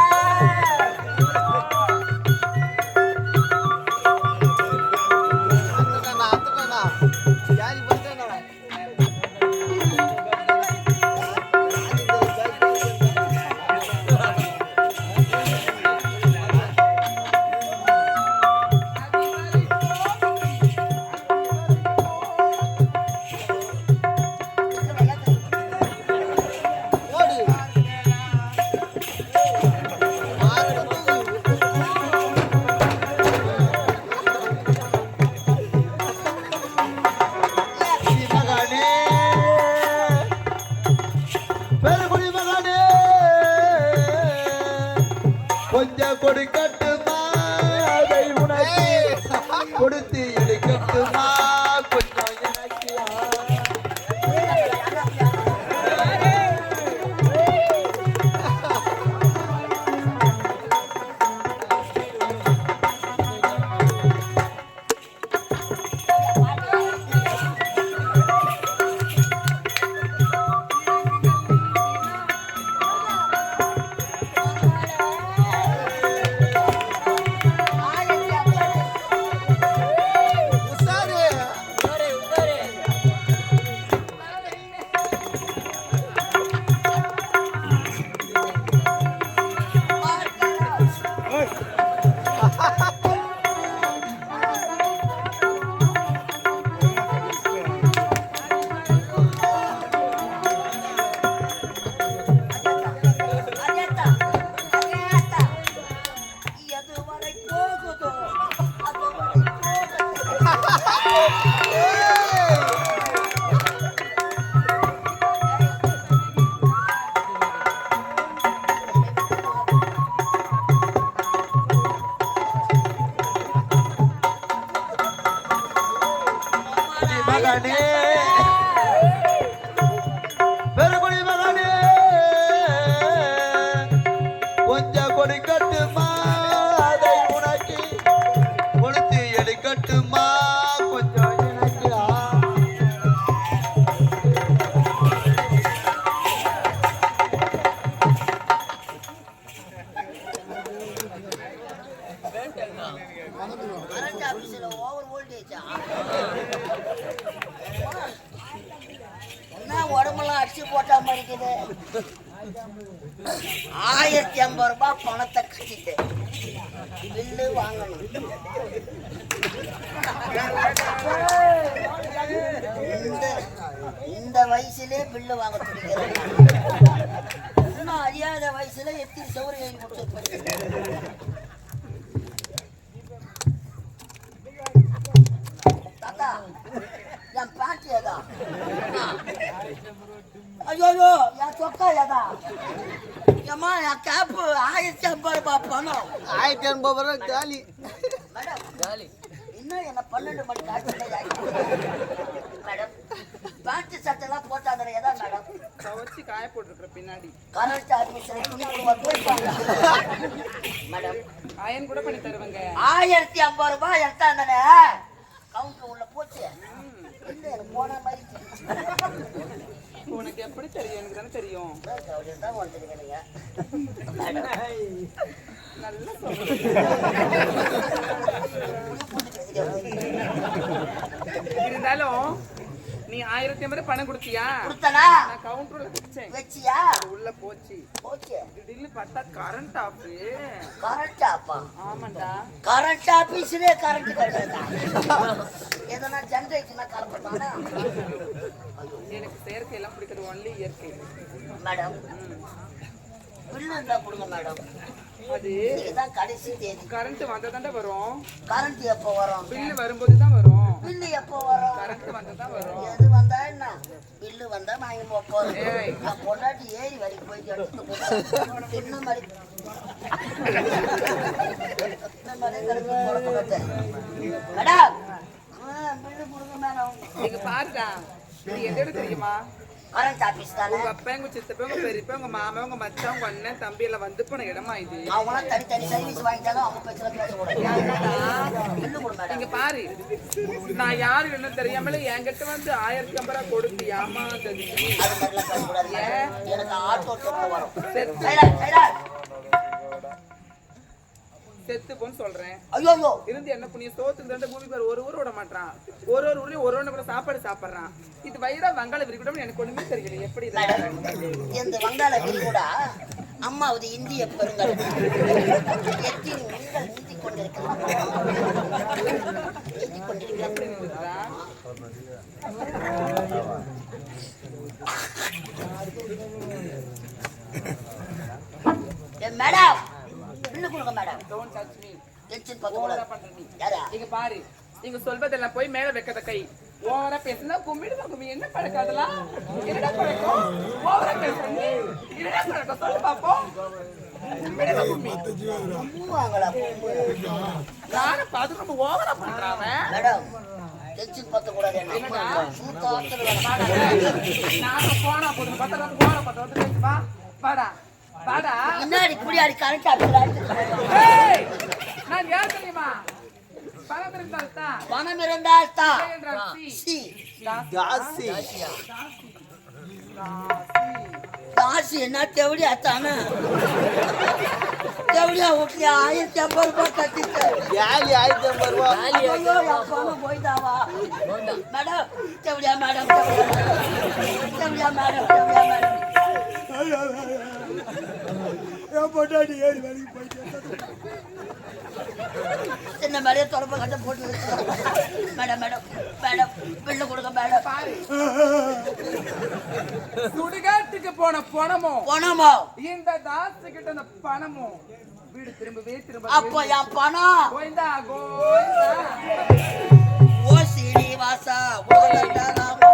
Speaker 8: மகனே பெருகுடி மகனே கொஞ்சம் கொடுக்கட்டுமா அதை உனக்கு கொடுத்து எடுக்கட்டுமா கொஞ்சம் எனக்கு
Speaker 2: எதுவரை போகுதோ அதுவரை
Speaker 8: மகனே பெருகுடி மகனே கொஞ்சம் கொடுக்கட்டுமா அதை உனக்கு கொடுத்து எடுக்கட்டுமா கொஞ்சம் எனக்கு
Speaker 2: கரண்ட் ஆபீஸ்ல ஓவர் வோல்டேஜா என்ன உடம்பெல்லாம் அடிச்சு போட்டா மாதிரி இருக்குது 1050 ரூபாய் பணத்தை கட்டிட்டு பில்லு வாங்கணும் இந்த வயசுலே பில்லு வாங்க துடிக்கிறேன் இன்னும் அறியாத வயசுல எத்தனை சவுறு எழுதி கொடுத்துருப்பேன் தாத்தா என் பாட்டு ஏதா ஐயோ என் சொக்கா ஏதா ஏமா என் கேப்பு 1050 ரூபாய் பணம்
Speaker 8: 1080 ரூபா காலி
Speaker 2: மேடம் காலி இன்னும் என்ன 12 மணி மேடம் பேண்ட் சட்டெல்லாம் போட்டாங்க ஏதா மேடம்
Speaker 7: துவச்சி காய போட்டுருக்குற பின்னாடி
Speaker 2: கரண்ட் அட்மிஷன் துணி போடுவாங்க மேடம்
Speaker 7: அயன் கூட பண்ணி தருவாங்க
Speaker 2: 1050 ரூபாய் எடுத்தாங்கண்ணே கவுண்டர் உள்ள போச்சு இல்லை எனக்கு போன மாதிரி
Speaker 7: உனக்கு எப்படி தெரியும்? எனக்கு தானே தெரியும்.
Speaker 2: தான் வந்துருக்கீங்க
Speaker 7: நல்லா இருந்தாலும் நீ 1050 பணம் கொடுத்தியா?
Speaker 2: கொடுத்தனா?
Speaker 7: நான் கவுண்டர்ல வச்சேன்.
Speaker 2: வெச்சியா?
Speaker 7: உள்ள போச்சு.
Speaker 2: போச்சு.
Speaker 7: திடீர்னு பார்த்தா கரண்ட் ஆஃப்.
Speaker 2: கரண்ட் ஆஃபா?
Speaker 7: ஆமாண்டா.
Speaker 2: கரண்ட் ஆபீஸ்லயே கரண்ட் கிடையாதா? எதனா ஜெனரேட்டர்னா கரண்ட்
Speaker 7: எனக்கு செயற்கை எல்லாம் பிடிக்கிறது ஒன்லி இயற்கை.
Speaker 2: மேடம் பில்லு இருந்தா கொடுங்க மேடம்.
Speaker 7: அது
Speaker 2: இதுதான் கடைசி தேதி.
Speaker 7: கரண்ட் வந்ததாண்டா வரும்.
Speaker 2: கரண்ட் எப்போ வரும்?
Speaker 7: பில்லு வரும்போது தான் வரும்.
Speaker 2: பில்லு எப்போ வரும்?
Speaker 7: கரண்ட் வந்தா வரும்.
Speaker 2: எது வந்தா என்ன? பில்லு வந்தா வாங்கி போறோம். நான் பொண்டாட்டி ஏறி வரைக்கும் போய் எடுத்து போறேன். என்ன மாதிரி மேடம் பில்லு கொடுங்க மேடம்.
Speaker 7: நீங்க பாருடா. நீ எதோட தெரியுமா?
Speaker 2: கரண்ட் ஆபீஸ் தானே.
Speaker 7: உங்க அப்பா, உங்க சித்தப்பா, உங்க பெரியப்பா, உங்க மாமா, உங்க மச்சான், உங்க அண்ணன், தம்பி எல்லாம் வந்து போன இடமா இது.
Speaker 2: அவங்களாம் தனித்தனி சர்வீஸ் வாங்கிட்டாலும் அவங்க பேசுற பேசக்கூடாது. பில்லு கொடு மேடம்.
Speaker 7: நீங்க பாரு, நான் யாரு என்ன தெரியாமல என்கிட்ட வந்து 1050 ரூபாய் கொடுத்து ஏமாந்தது.
Speaker 2: அது மாதிரிலாம் பேசக்கூடாது. எனக்கு ஆட்டோ வரும்.
Speaker 7: செத்து போன்னு சொல்றேன்.
Speaker 2: ஐயோ
Speaker 7: இருந்து என்ன புண்ணிய சோத்து ரெண்டு பூமி பேர் ஒரு ஊர் விட மாட்டான். ஒரு ஊர்லயும் ஒரு கூட சாப்பாடு சாப்பிடுறான். இது வயிறா வங்காள விரிக்கூடம் எனக்கு ஒண்ணுமே தெரியல. எப்படி
Speaker 2: இந்த வங்காள விரிகூடா அம்மாவது இந்திய பெருங்கடல் எத்தனை உண்கள் நீதி கொண்டிருக்கிறார். மேடம் பில்லு கொடுங்க madam.
Speaker 7: Don't touch me.
Speaker 2: Tension பண்ணக்கூடாது. யாரா?
Speaker 7: இங்க பாரு, நீங்க சொல்வதெல்லாம் போய் மேல வைக்காத கை. ஓவரா பேசுனா கும்பிடுவா கும்பி. என்ன பழக்கம் அதெல்லாம்? என்னடா பழக்கம்? ஓவரா பேசுறீங்க. என்னடா பழக்கம் சொல்லு பாப்போம். கும்பிடுவா கும்பி.
Speaker 2: கும்புவாங்களா?
Speaker 7: நானும் பார்த்து ரொம்ப ஓவரா பண்றாங்க.
Speaker 2: மேடம் டென்ஷன் பண்ணக்கூடாது.
Speaker 7: என்னடா?
Speaker 2: சூத்தா ஆத்துல வேணாம்.
Speaker 7: நானும் போனா போதும். பத்தறதுக்கு ஓவரா பத்தறது பேசு வா. வாடா. வாடா.
Speaker 2: முன்னாடி குடியாடி கரண்ட் ஆபீஸ்ல
Speaker 7: ஏய்! நான் யார் தெரியுமா? பணம் இருந்தால்தான்.
Speaker 2: பணம் இருந்தால்தான்.
Speaker 7: சி.
Speaker 8: காசி
Speaker 2: காசு என்ன தெவடியா தானே? தெவடியா வீட்டுல 1050 ரூபாய் கட்டிட்டு
Speaker 8: காலி 1080 ரூபா
Speaker 2: பணம் போயிட்டாவா? மேடம் தெவடியா மேடம் தெவடியா மேடம் தெவடியா மேடம்
Speaker 3: பொண்டாட்டி ஏறி வேலைக்கு போயிட்டு
Speaker 2: சின்ன மேடையே தொடர்பு கட்ட போட்டு மேடம் மேடம் மேடம் பில்லு கொடுங்க மேடம்.
Speaker 7: சுடுகாட்டுக்கு போன பணமும்
Speaker 2: பணமோ
Speaker 7: இந்த தாசு கிட்ட அந்த பணமும் வீடு திரும்பவே திரும்ப.
Speaker 2: அப்போ என் பணம்
Speaker 7: கோயிந்தா கோயிந்தா.
Speaker 2: ஓ சீனிவாசா ஓலண்டலாமோ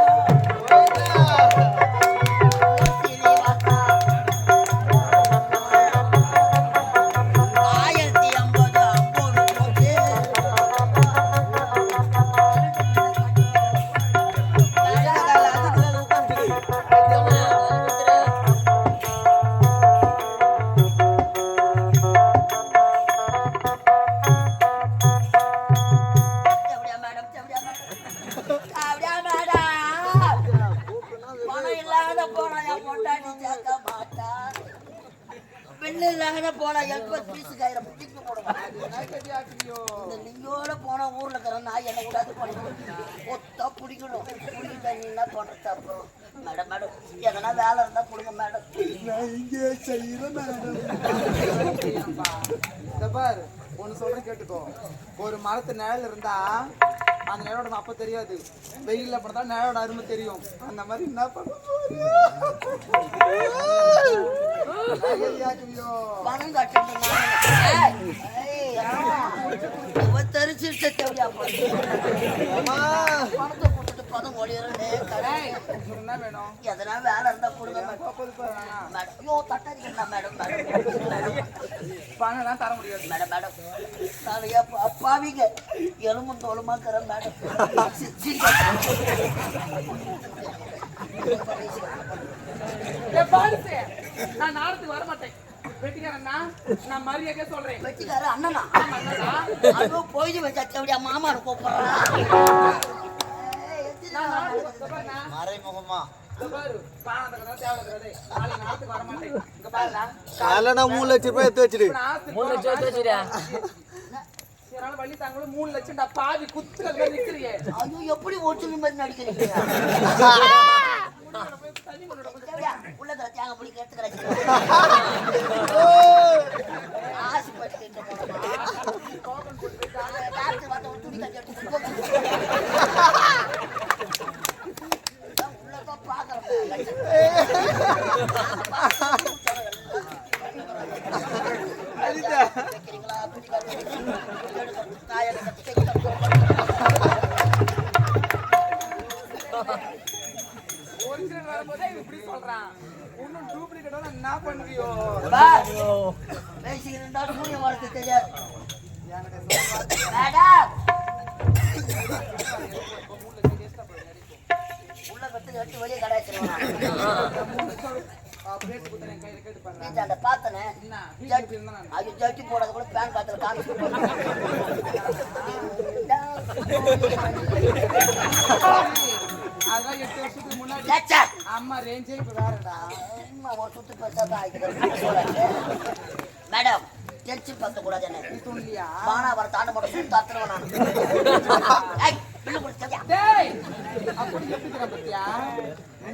Speaker 2: போனா நீங்களோட போனா ஊர்ல இருக்கிற நாய் என்ன கூடாது ஒத்தா பிடிக்கணும். பிடிக்கிட்ட நீ என்ன பண்றது? அப்புறம் மேடம் மேடம் எதனா வேலை இருந்தா கொடுங்க மேடம்.
Speaker 3: நான் இங்கே செய்யறேன் மேடம்.
Speaker 7: இந்த பாரு, ஒன்னு சொல்றேன் கேட்டுக்கோ. ஒரு மரத்து நிழல் இருந்தா அந்த நிழலோட அப்ப தெரியாது. வெயில்ல படுத்தா நிழலோட அருமை தெரியும். அந்த மாதிரி என்ன பண்ண
Speaker 2: பணம் கட்டு தெரிச்சிருச்ச தேவையா பணத்தை கொடுத்துட்டு அப்பதான் ஒளியறே
Speaker 7: ஏய், உனக்கு என்ன வேணும்?
Speaker 2: எதனா வேலை இருந்தா கொடுங்க மேடம். ஐயோ தட்டாதீங்கண்ணா மேடம்.
Speaker 7: பணம் எல்லாம் தர முடியாது.
Speaker 2: மேடம் மேடம் நான் அப்பாவிங்க எலும்பும் தோலுமாக்கிறேன் மேடம்.
Speaker 7: ஏய், பாருசே, நான் நாடத்துக்கு வர மாட்டேன். வெட்டிக்காரண்ணா, நான் மரியாதையா சொல்றேன்.
Speaker 2: வெட்டிக்கார அண்ணனா
Speaker 7: ஆமா, அண்ணா.
Speaker 2: அதுவும் போய் வச்சா மாமா கூப்பிடுறான்.
Speaker 7: நான் நாடத்துக்கு வரேன்னா,
Speaker 8: மறைமுகமா
Speaker 7: இங்க பாரு, பணம் தரதா தேவையில்லை. நாளைக்கு நாடத்துக்கு வர மாட்டேன். இங்க பாருடா.
Speaker 8: காலைனா 3 லட்சம் ரூபாய் எடுத்து வச்சிடு.
Speaker 7: இப்ப நான் ஆஸ்பத்திரிக்கு என்னால வள்ளி தாங்களும் 3 லட்சம்டா பாதி குத்துறதுல நிக்கிறியே.
Speaker 2: ஐயோ எப்படி ஒற்றுமை மாதிரி நடிக்கிறீங்க. உள்ள தேங்க புளி கேட்டு கிடைச்சிருக்கேன். ஆசைப்பட்டு டாக்டர் வந்து துணி கட்டி எடுத்து உள்ளதான் பாக்குறேன்.
Speaker 7: ஒரிஜினல் வரும்போதே இவன் இப்படி சொல்றான். இன்னும் டூப்ளிகேட் வந்தா என்ன பண்ணுவியோ?
Speaker 2: பேசிக்கிறா சூரிய வளர்த்து தெரியாது. மேடம் உள்ள கட்டு கட்டு வெளியே கடாச்சிருவான். வீட்டாண்ட பார்த்தனே அது ஜட்டி போடாத கூட பேன் காத்துல காமிச்சு
Speaker 7: அதான் 8 வருஷத்துக்கு முன்னாடி அம்மா ரேஞ்சே இப்ப வேறடா.
Speaker 2: ஒரு சுத்து பெருசாதான் ஆகிடுது. மேடம் தெரிச்சு பார்க்க கூடாது என்ன
Speaker 7: நீ துணியா?
Speaker 2: பானா வர தாண்ட மட்டும் சுத்து அத்துறவன் நான்.
Speaker 7: டேய், அப்படி எப்படிக்கிறான் பாத்தியா?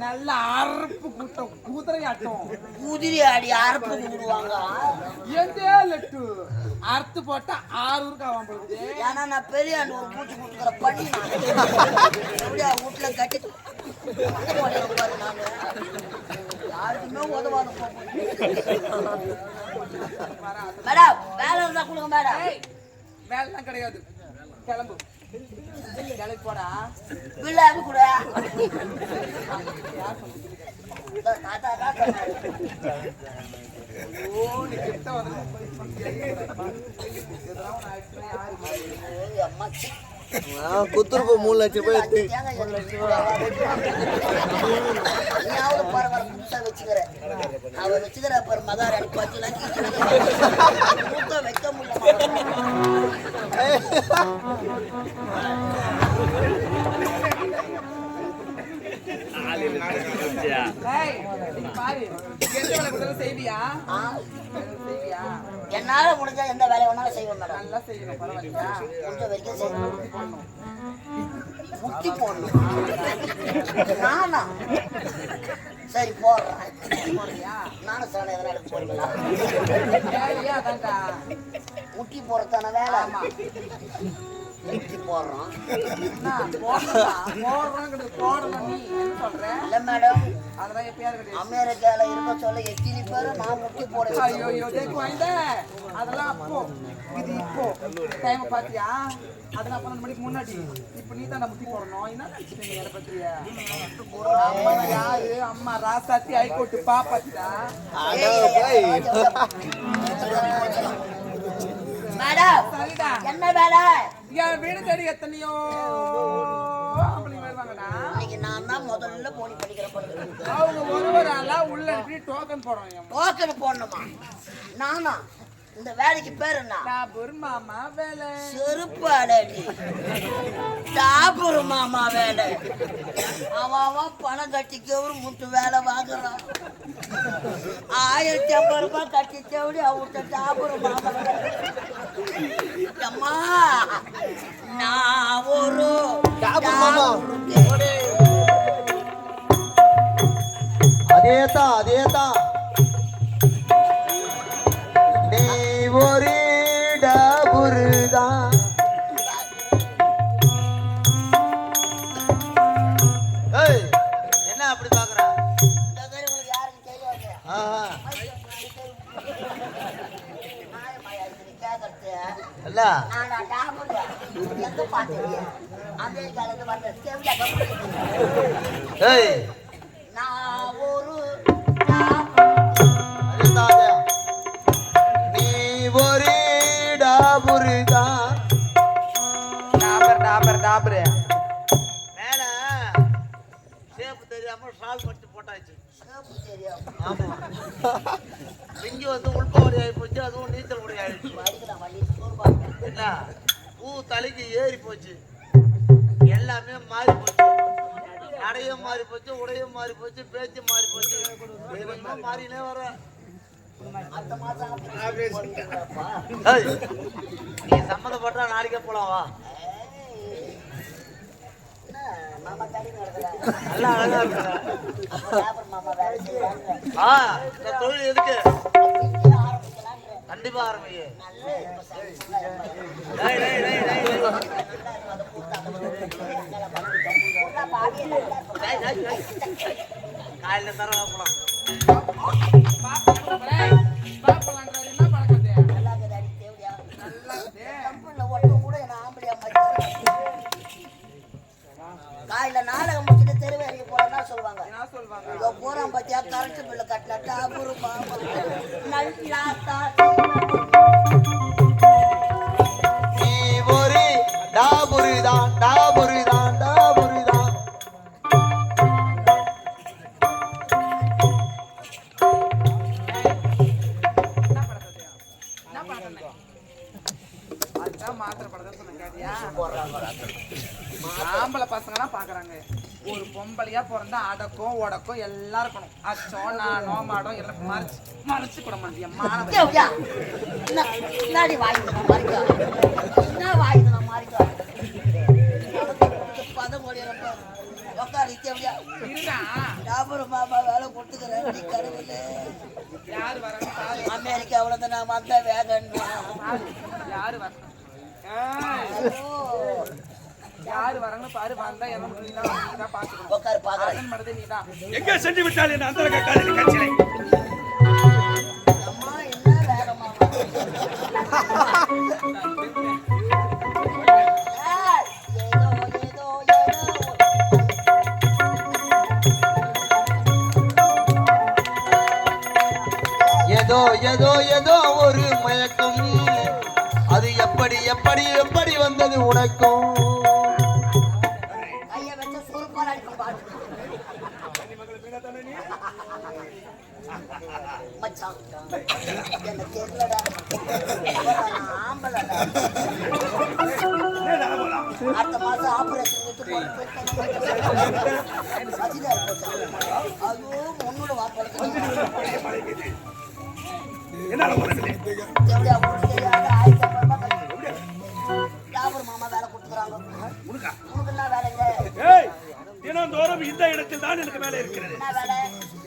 Speaker 7: நல்ல அறுப்பு கூட்டம் குதிரையாட்டம்
Speaker 2: குதிரை ஆடி அறுப்பு விடுவாங்க.
Speaker 7: எந்தே லட்டு அறுத்து போட்டா 6 ஊருக்கு ஆவான் போகுது.
Speaker 2: ஏன்னா நான் பெரிய ஆண்டு ஒரு பூச்சி கொடுக்குற பண்ணி எப்படியா வீட்டுல கட்டி நானு யாருக்குமே உதவாத மேடம் வேலை இருந்தா கொடுங்க மேடம்.
Speaker 7: வேலைலாம் கிடையாது, கிளம்பு. வேலைக்கு போடா.
Speaker 2: பிள்ளாம கூட
Speaker 8: குத்துருப்ப 3 லட்சம் ரூபாய் எடுத்து
Speaker 2: நீயாவது பரவாயில்ல புதுசா வச்சுக்கிற. அவர் வச்சுக்கிற பாரு மகாராணி 10 லட்சம் வைக்க முடியல.
Speaker 7: செய்வியா?
Speaker 2: என்னால முடிஞ்சா எந்த வேலை வேணாலும் செய்வேன் மேடம்.
Speaker 7: நல்லா செய்யணும், பரவாயில்லையா?
Speaker 2: கொஞ்சம் வரைக்கும் செய்யணும். முட்டி போடணும். நானா சரி போடுறேன். நானும் சொன்ன எதனா எடுத்து போடுங்களா?
Speaker 7: வேலையா அதான்டா.
Speaker 2: முட்டி போடுறதான வேலை. முட்டி போடுறோம். இல்ல மேடம், அமெரிக்கால இருக்க சொல்ல எத்தனை பேரும் நான் முட்டி போட.
Speaker 7: அதெல்லாம் அப்போ இது இப்போ டைம் பாத்தியா? அதெல்லாம் 12 மணிக்கு முன்னாடி. இப்ப நீ தான் முட்டி போடணும். என்ன நினைச்சிட்டீங்க என்ன பத்திரியா? அம்மா யாரு? அம்மா ராசாத்தி ஹைகோர்ட் பாப்பாத்தியா?
Speaker 2: மேடம்
Speaker 7: சரிடா,
Speaker 2: என்ன வேலை?
Speaker 7: என் வீடு தேடி எத்தனையோ ஆம்பளைங்க வருவாங்கடா.
Speaker 2: இன்னைக்கு நான் தான் முதல்ல போலி படிக்கிறேன்.
Speaker 7: அவங்க ஒரு ஆளா உள்ள அனுப்பி டோக்கன் போடுறோம்.
Speaker 2: டோக்கன் போடணுமா? நானா? இந்த வேலைக்கு பேர் என்ன?
Speaker 7: டாபூர் மாமா வேலை.
Speaker 2: செருப்பாடி டாபூர் மாமா வேலை. அவன் பணம் கட்டிக்கவரு முட்டு வேலை வாங்குறான். 1050 ரூபாய் கட்டிச்சவடி அவர்கிட்ட டாபூர் மாமா அம்மா நான் ஒரு
Speaker 8: அதேதான் நீ ஒரு டபுருதான். என்ன அப்படி பாக்குற?
Speaker 2: உங்களுக்கு யாருக்கு தெரியாது?
Speaker 8: இல்ல
Speaker 2: எங்க பாத்தீங்க? அமெரிக்கால இருந்து வந்த தேவையா கம்பெனி.
Speaker 8: ஏய்
Speaker 2: நான் ஒரு
Speaker 8: அதுதாங்க. நீ ஒரு டாபுரிதான்.
Speaker 4: டாபர்
Speaker 8: மேல சேப்பு தெரியாம ஷால் மட்டும் போட்டாச்சு.
Speaker 2: சிவப்பு தெரியும்.
Speaker 8: ஆமா. இங்க வந்து உள்பவடி ஆகி போச்சு, அதுவும் நீச்சல் உடை ஆயிடுச்சு.
Speaker 2: அடிக்கலாம் வண்டி சோர்வாங்க.
Speaker 8: என்ன பூ தலைக்கு ஏறி போச்சு, எல்லாமே மாறி போச்சு. நடையும் மாறி போச்சு, உடையும் மாறி போச்சு, பேச்சும் மாறி போச்சு. கொஞ்சமா மாறினே வர.
Speaker 2: அடுத்த மாசம் ஆபரேஷன் போறீங்களாப்பா?
Speaker 8: ஏய், நீ சம்மந்தப்பட்டா நாளைக்கே போலாம் வா.
Speaker 2: என்ன மாமா தடி நடக்கல.
Speaker 8: நல்லா அழகா இருக்கா?
Speaker 2: லேபர் மாமா வேலை செய்யறாங்க.
Speaker 8: இந்த தொழில் எதுக்கு?
Speaker 2: இங்கே ஆரம்பிக்கலான்ற.
Speaker 8: கண்டிப்பா ஆரம்பிங்க.
Speaker 2: நல்ல இப்ப சர்வீஸ்ல
Speaker 8: டேய், டேய், டேய், டேய், டேய். டேய், டேய், டேய். காலையில தர போலாம்.
Speaker 7: பாப்பலான்றாரு என்ன பழக்கத்தை
Speaker 2: நல்லா இருக்குது அடி தேவையா?
Speaker 7: நல்லா இருக்குது.
Speaker 2: கம்பெனில ஒட்டும் கூட என்ன ஆம்படியா மாதிரி காலையில நாடகம் முடிச்சுட்டு தெருவேறிய போறேன்னா சொல்லுவாங்க.
Speaker 7: என்ன சொல்லுவாங்க?
Speaker 2: இதோ போறான் பாத்தியா கரண்ட் பில்லு கட்டலட்டா ஒரு நல்லா
Speaker 8: நீ ஒரு டாபுரிதான், டாபுரிதான், டாபுரிதான்.
Speaker 7: என்ன பழக்கத்தை என்ன பழக்கம் அதுதான் மாத்திரை பழக்கம் சொன்ன கேட்டியா? ஆம்பளை பசங்கலாம் பாக்குறாங்க ஒரு பொம்பளையா பிறந்தா அடக்கம் உடக்கம் எல்லாம் இருக்கணும். அச்சம் நானோ மாடம் எல்லாம் மறைச்சு கூட மாட்டியா மாணவன்
Speaker 2: தேவையா? முன்னாடி வாங்கிட்டு மாறிக்கா என்ன வாங்கிட்டு மாறிக்கா பதம் முடியறப்ப உக்காரி தேவையா?
Speaker 7: இருந்தா
Speaker 2: டாபர் மாமா வேலை கொடுத்துக்கிறேன் நீ கடவுளே.
Speaker 7: யாரு வராங்க பாரு.
Speaker 2: அமெரிக்காவுல தான் நான் வந்த வேகன்
Speaker 7: யாரு வராங்க யாரு வராங்கன்னு பாரு. வந்தா என்ன நீதான் பாத்துக்கணும்.
Speaker 2: உட்காரு பாக்குறேன்.
Speaker 7: அட்டன் பண்ணது நீதான்.
Speaker 6: எங்கே சென்று விட்டால் என் அந்தரங்க காதலி கட்சியை
Speaker 2: அம்மா என்ன வேகமா
Speaker 8: ஏதோ ஏதோ ஏதோ ஒரு மயக்கம், அது எப்படி எப்படி எப்படி வந்தது உனக்கும்?
Speaker 2: கைய வச்ச சுருப்பால் அடிக்கும் பாரு மச்சான் என்ன தெரியலடா ஆம்பளடா. அடுத்த மாசம் ஆபரேஷன் ஐயோ முன்னோட வாப்பழக்கு
Speaker 6: என்னால முடியல.
Speaker 2: எப்படியா உங்களுக்கு தெரியாத 1500 ரூபாய் டாபர் மாமா வேலை கொடுத்துக்கிறாங்க.
Speaker 6: உனக்கா?
Speaker 2: உனக்கு என்ன வேலைங்க?
Speaker 6: ஏய், தினந்தோறும் இந்த இடத்தில் தான் எனக்கு வேலை இருக்கிறது.
Speaker 2: என்ன வேலை?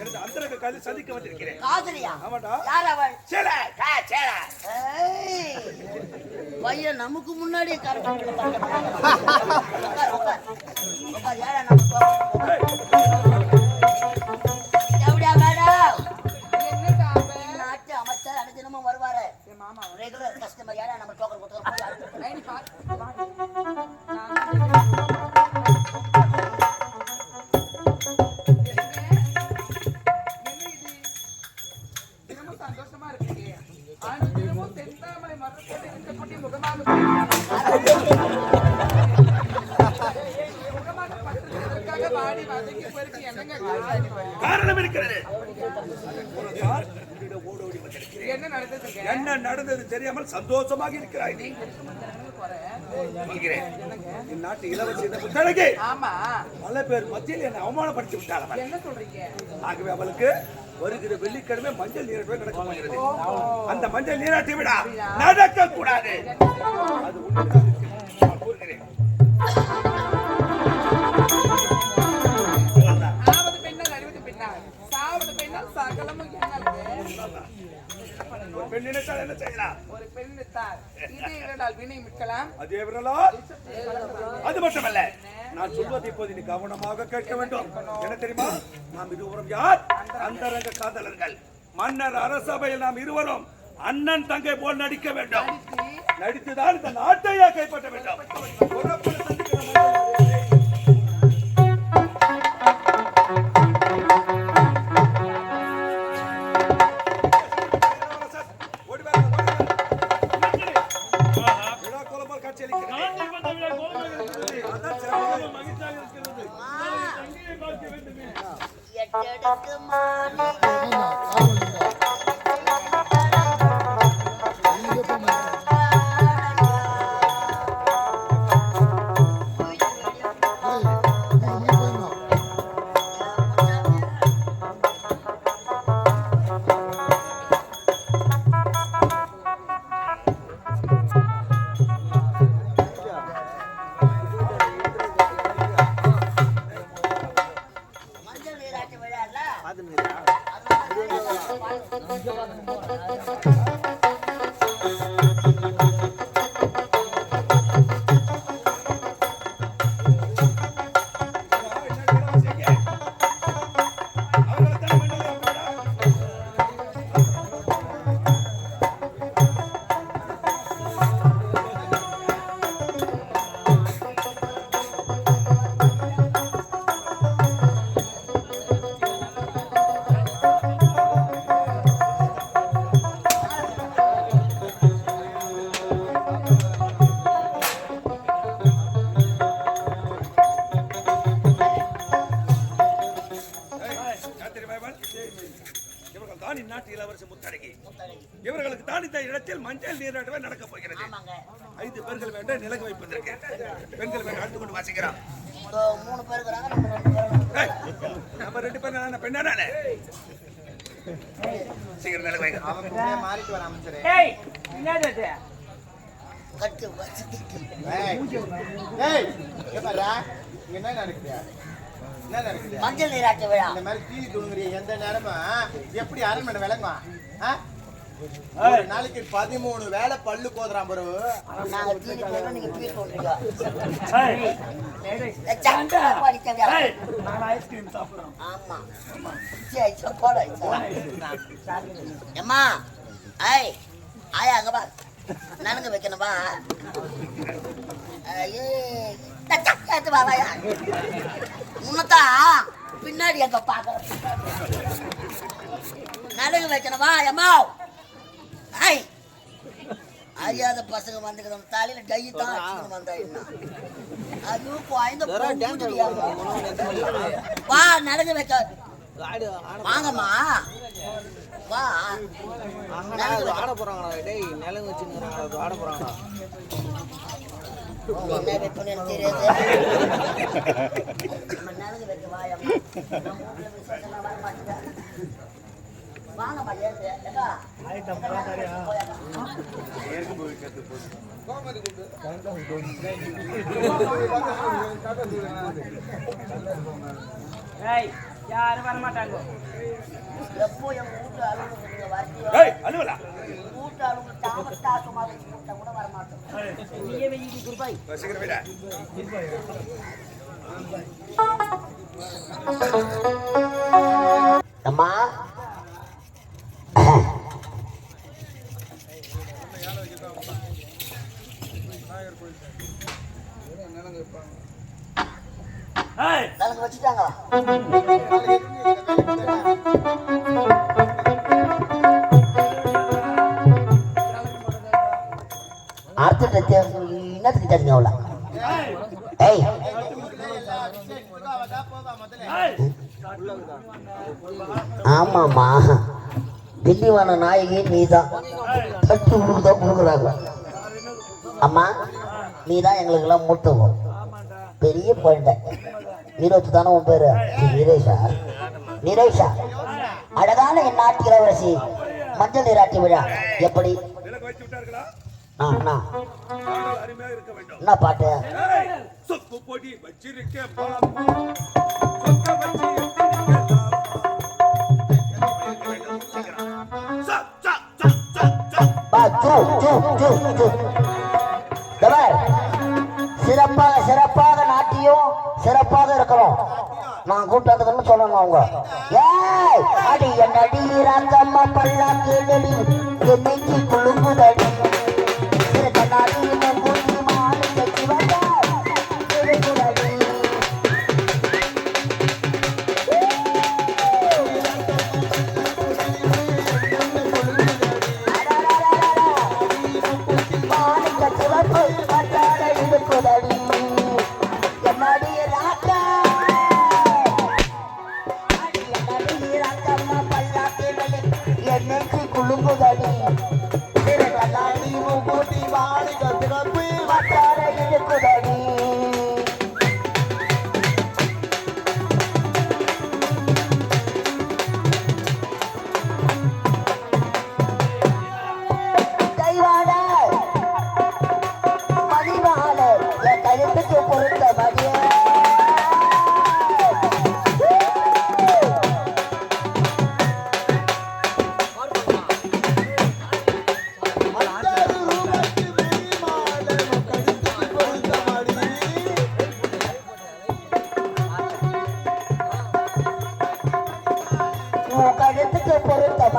Speaker 6: எனது அந்தரங்க காதலி சந்திக்க வந்திருக்கிறேன்.
Speaker 2: காதலியா?
Speaker 6: ஆமாடா.
Speaker 2: யார் அவள்?
Speaker 6: சேலை.
Speaker 2: ஏய், பையன் நமக்கு முன்னாடியே கரெக்ட் ஏழை நம்ம எப்படியா மேடம்?
Speaker 7: என்ன டாபே?
Speaker 2: நாட்டு அமைச்சர் அனுதினமும் வருவாரு.
Speaker 7: என் மாமா
Speaker 2: ரெகுலர் கஸ்டமர் ஏழை நம்ம டோக்கன் கொடுத்துருக்கோம்.
Speaker 7: ஐடி பாத்து சந்தோஷமா இருக்கு. ஆனா தினமும் தென்தாமரை மரத்தோடு இந்த குட்டி முகமாக பற்றுவதற்காக வாடி வதங்கி பெருக்கி என்னங்க
Speaker 6: காரணம் இருக்கிறது.
Speaker 7: என்ன நடந்ததுங்க?
Speaker 6: என்ன நடந்தது தெரியாமல் சந்தோஷமாக இருக்கிறாய் நீ. சொல்கிறேன். என் நாட்டு இளவரசி இந்த புத்தழகி
Speaker 7: ஆமா
Speaker 6: பல பேர் மத்தியில் என்னை அவமானப்படுத்தி விட்டாள் அவள்.
Speaker 7: என்ன சொல்றீங்க?
Speaker 6: ஆகவே அவளுக்கு வருகிற வெள்ளிக்கிழமை மஞ்சள் நீராட்டு நடக்க போகிறது. அந்த மஞ்சள் நீராட்டி விடா நடக்க கூடாது. அது உண்மைதான். நான் கூறுகிறேன்.
Speaker 7: ஆவது பெண்ணால் அறிவது பெண்ணால் சாவது பெண்ணால் சகலமும் என்னது?
Speaker 6: ஒரு பெண் நினைத்தால் என்ன செய்யலாம்?
Speaker 7: ஒரு பெண் நினைத்தால் இதை இரண்டால் வினை மிட்கலாம்.
Speaker 6: அதே விரலால் அது மட்டுமல்ல, நான் சொல்வதை இப்போது நீ கவனமாக கேட்க வேண்டும். என்ன தெரியுமா? நாம் இருவரும் யார்? அந்தரங்க காதலர்கள். மன்னர் அரசபையில் நாம் இருவரும் அண்ணன் தங்கை போல் நடிக்க வேண்டும். நடித்துதான் இந்த நாட்டையே கைப்பற்ற வேண்டும். இவர்கள் தான் இந்நாட்டு இளவரசி முத்தழகி. இவர்களுக்கு தான் இந்த இடத்தில் மஞ்சள் நீராட்டமே நடக்கப் போகிறது. 5 பேர்கள் வேண்ட நிலங்க வைப்பதற்கு பெண்கள் வேண்ட அடுத்து கொண்டு வாசிக்கிறான்.
Speaker 2: 3 பேர் இருக்காங்க, நம்ம 2 பேர்.
Speaker 6: நம்ம 2 பேர் பெண்ணானே சீக்கிரம் நிலங்க வைங்க.
Speaker 4: அவன் மாறிட்டு வர அமைச்சரே.
Speaker 5: ஏய் என்னது அது?
Speaker 2: கட்டு வச்சிட்டு
Speaker 4: ஏய் ஏப்பா என்ன நடக்குது? என்ன நடக்குது?
Speaker 2: மஞ்சள் நீராட்டு விழா.
Speaker 4: இந்த மாதிரி டிவி துணுங்குறிய எந்த நேரமும் எப்படி அரண்மனை விளங்குவான்? ஒரு நாளைக்கு 13 வேளை பல்லு கோதுறான் பாரு.
Speaker 2: நாங்க டிவி போறோம், நீங்க டிவி போடுறீங்க.
Speaker 5: நான் ஐஸ்கிரீம் சாப்பிடுறோம்.
Speaker 2: ஆமா சரி சரி போட அம்மா. ஐய் ஆயா அங்க பா, நனங்க வைக்கணும் பா. உன்னதான் பின்னாடி எங்க பாக்க நனங்க வைக்கணும் வா அம்மா. ஐய் அறியாத பசங்க வந்துக்கிறோம், தலையில டை தான் அடிச்சுக்கணும் வந்தா என்ன. ஐயோ குழந்த வா நடந்து வைக்க வாங்கம்மா வா.
Speaker 8: ஆட போறாங்களா? டேய் நிலம் வச்சுக்கிறாங்க, ஆட போறாங்களா?
Speaker 2: என்ன வைப்பேன்னு எனக்கு தெரியாது. நடந்து வைக்க வாயம்மா. நம்ம ஊர்ல விசேஷம்லாம் வர மாட்டேங்க. வாங்கம்மா ஏது ஏக்கா
Speaker 5: ஏய் யாரும் வர மாட்டாங்க.
Speaker 2: எப்போ எங்க வீட்டு அலுவலக வரீங்க?
Speaker 6: ஏய் அலுவலா
Speaker 2: வீட்டு அலுவலக தாமஸ்தாசு மாதிரி கூப்பிட்டா கூட வர மாட்டோம். நீயே வெயிடி குருபாய்
Speaker 6: சீக்கிரம் விட.
Speaker 2: அம்மா நலங்கு வச்சுட்டாங்க. அடுத்த என்னத்துக்கு தெரிஞ்சு அவ்வளோ? ஏய் ஆமாம்மா, தில்லிவான நாயகி நீதான். கட்டு உனக்குதான் கொடுக்குறாங்க. அம்மா நீதான் எங்களுக்கெல்லாம் மூத்தவோ, பெரிய பாயிண்ட. நீரோத்து தானே உன் பேரு? நீரேஷா? நீரேஷா அழகான என் நாட்டு இளவரசி மஞ்சள் நீராட்டி விழா எப்படி? என்ன பாட்டு?
Speaker 6: சொக்கு பொடி வச்சிருக்க
Speaker 2: சிறப்பாக நாட்டியம் சிறப்பாக இருக்கணும். நான் கூட்டத்துக்குன்னு சொல்லணும். அவங்க ஏய் அடி என்னடி ராக்கம்மா பல்லாக்கு நெடி என்னைக்கு குழுங்குதடி கண்ணாடி கூட்டி மாடு கட்டி வந்தாடி. மாடு கட்டி வந்து பட்டாட இருக்குதடி என்னடி ராக்கா.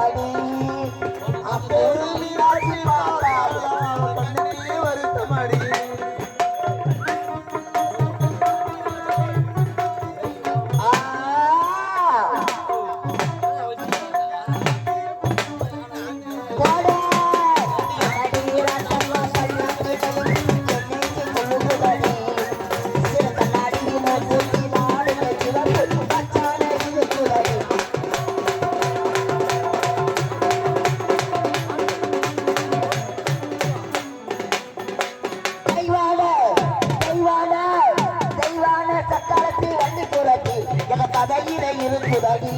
Speaker 2: வருத்தமடி அப்போது மீனாட்சி பாராதோ
Speaker 8: கண்ணுக்கே வருத்தமடி
Speaker 2: சக்காலத்தில் வந்து புரட்டி என கதையில இருக்குதடி